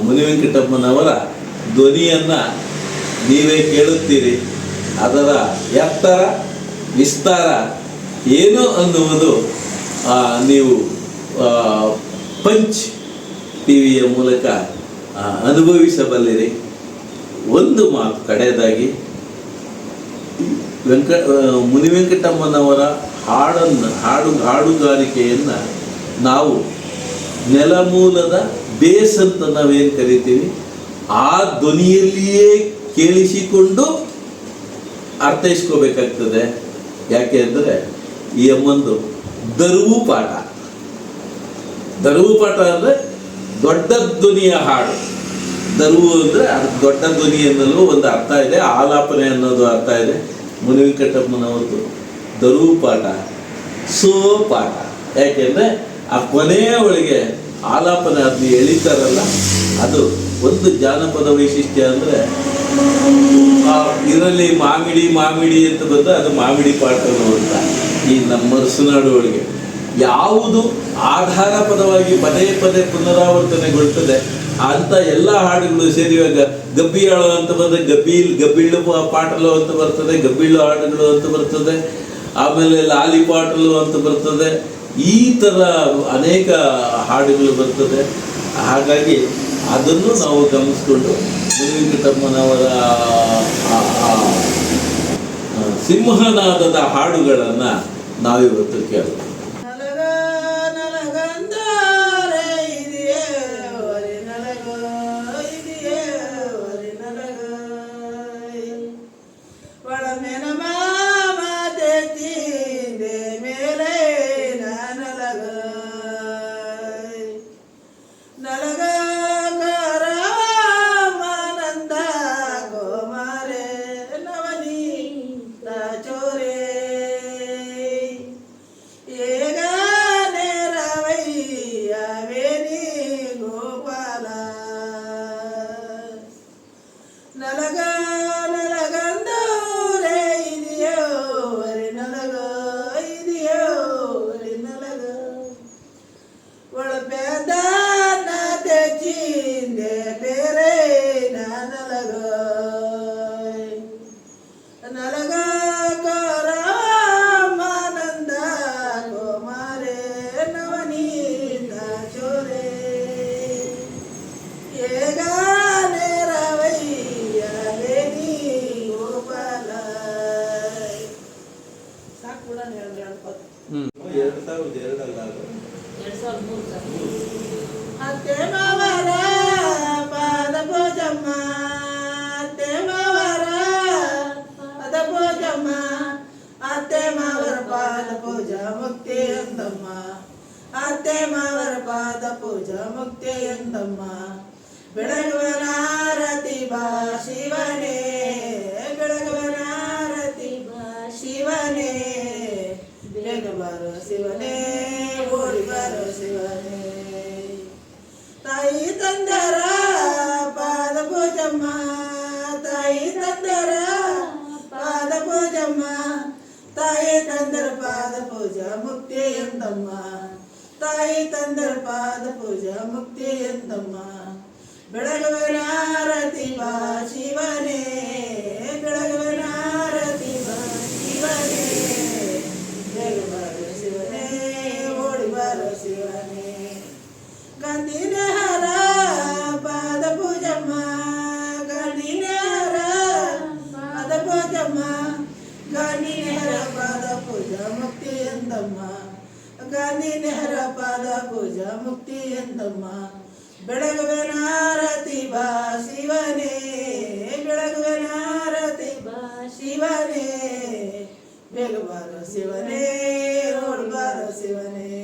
ಮುನಿವೆಂಕಟಮ್ಮನವರ ಧ್ವನಿಯನ್ನ ನೀವೇ ಕೇಳುತ್ತೀರಿ. ಅದರ ಎತ್ತರ ವಿಸ್ತಾರ ಏನು ಅನ್ನುವುದು ನೀವು ಪಂಚ್ ಟಿವಿಯ ಮೂಲಕ ಅನುಭವಿಸಬಲ್ಲಿರಿ. ಒಂದು ಮಾತು ಕಡೆಯದಾಗಿ, ಮುನಿವೆಂಕಟಮ್ಮನವರ ಹಾಡುಗಾರಿಕೆಯನ್ನು ನಾವು ನೆಲಮೂಲದ ಬೇಸ್ ಅಂತ ನಾವೇನು ಕರಿತೀವಿ, ಆ ಧ್ವನಿಯಲ್ಲಿಯೇ ಕೇಳಿಸಿಕೊಂಡು ಅರ್ಥೈಸ್ಕೋಬೇಕಾಗ್ತದೆ. ಯಾಕೆ ಅಂದರೆ ಈ ಅಮ್ಮಂದು ದರುವು ಪಾಠ ಅಂದರೆ ದೊಡ್ಡ ಧ್ವನಿಯ ಹಾಡು. ದರುವು ಅಂದರೆ ದೊಡ್ಡ ಧ್ವನಿ ಅನ್ನಲು ಒಂದು ಅರ್ಥ ಇದೆ, ಆಲಾಪನೆ ಅನ್ನೋದು ಅರ್ಥ ಇದೆ. ಮುನಿವೆಂಕಟಮ್ಮನವ್ರದ್ದು ದರುವು ಪಾಠ, ಸೋ ಪಾಠ. ಯಾಕೆಂದರೆ ಆ ಕೊನೆಯ ಒಳಗೆ ಆಲಾಪನೆ ಅದನ್ನ ಎಳಿತಾರಲ್ಲ, ಅದು ಒಂದು ಜಾನಪದ ವೈಶಿಷ್ಟ್ಯ. ಅಂದರೆ ಇದರಲ್ಲಿ ಮಾಮಿಡಿ ಅಂತ ಬಂದರೆ ಅದು ಮಾಮಿಡಿ ಪಾಠಗಳು ಅಂತ. ಈ ನಮ್ಮ ಮರಸುನಾಡು ಒಳಗೆ ಯಾವುದು ಆಧಾರ ಪದವಾಗಿ ಪದೇ ಪದೇ ಪುನರಾವರ್ತನೆಗೊಳ್ತದೆ ಅಂತ ಎಲ್ಲ ಹಾಡುಗಳು ಸೇರಿ, ಇವಾಗ ಗಬ್ಬಿಯಾಳು ಅಂತ ಬಂದರೆ ಗಬ್ಬಿಳ್ಳು ಪಾಟಲು ಅಂತ ಬರ್ತದೆ, ಗಬ್ಬಿಳ್ಳು ಹಾಡುಗಳು ಅಂತ ಬರ್ತದೆ, ಆಮೇಲೆ ಲಾಲಿ ಪಾಟಲು ಅಂತ ಬರ್ತದೆ. ಈ ಥರ ಅನೇಕ ಹಾಡುಗಳು ಬರ್ತದೆ. ಹಾಗಾಗಿ ಅದನ್ನು ನಾವು ಗಮನಿಸ್ಕೊಂಡು ಮುನಿವೆಂಕಟಮ್ಮನವರ ಸಿಂಹನಾದದ ಹಾಡುಗಳನ್ನು ನಾವಿವತ್ತು ಕೇಳೋಣ. ಅತ್ತೆ ಮಾವರ ತಂದರ ಪಾದ ಪೂಜಮ್ಮ ತಾಯಿ ತಂದರ ಪಾದ ಪೂಜಾ ಮುಕ್ತಿ ಎಂದಮ್ಮ ತಾಯಿ ತಂದರ ಪಾದ ಪೂಜಾ ಮುಕ್ತಿ ಎಂದಮ್ಮ ಬೆಳಗುವನಾರತಿ ಬಾ ಶಿವನೇ ಬೆಳಗುವನಾರತಿ ಬಾ ಶಿವನೇ ಬೆಳಗುವ ಶಿವನೇ ಓಡಿ ಬಾರೋ ಶಿವನೇ ಗಾಂಧಿನಹರ ಪಾದ ಪೂಜಮ್ಮ ಗಾಂಧಿನಹರ ಪಾದ ಪೂಜಮ್ಮ ಗಾಂಧಿನಹರ ಪಾದ ಪೂಜಾ ಮುಕ್ತಿ ಎಂದಮ್ಮ ಗಾಂಧಿನಹರ ಪಾದ ಪೂಜಾ ಮುಕ್ತಿ ಎಂದಮ್ಮ ಬೆಳಗುವನಾರತಿ ಬಾ ಶಿವನೇ ಬೆಳಗುವನಾರತಿ ಬಾ ಶಿವನೇ ಬೆಳಗುವ ಶಿವನೇ ಓಡಿ ಬಾರೋ ಶಿವನೇ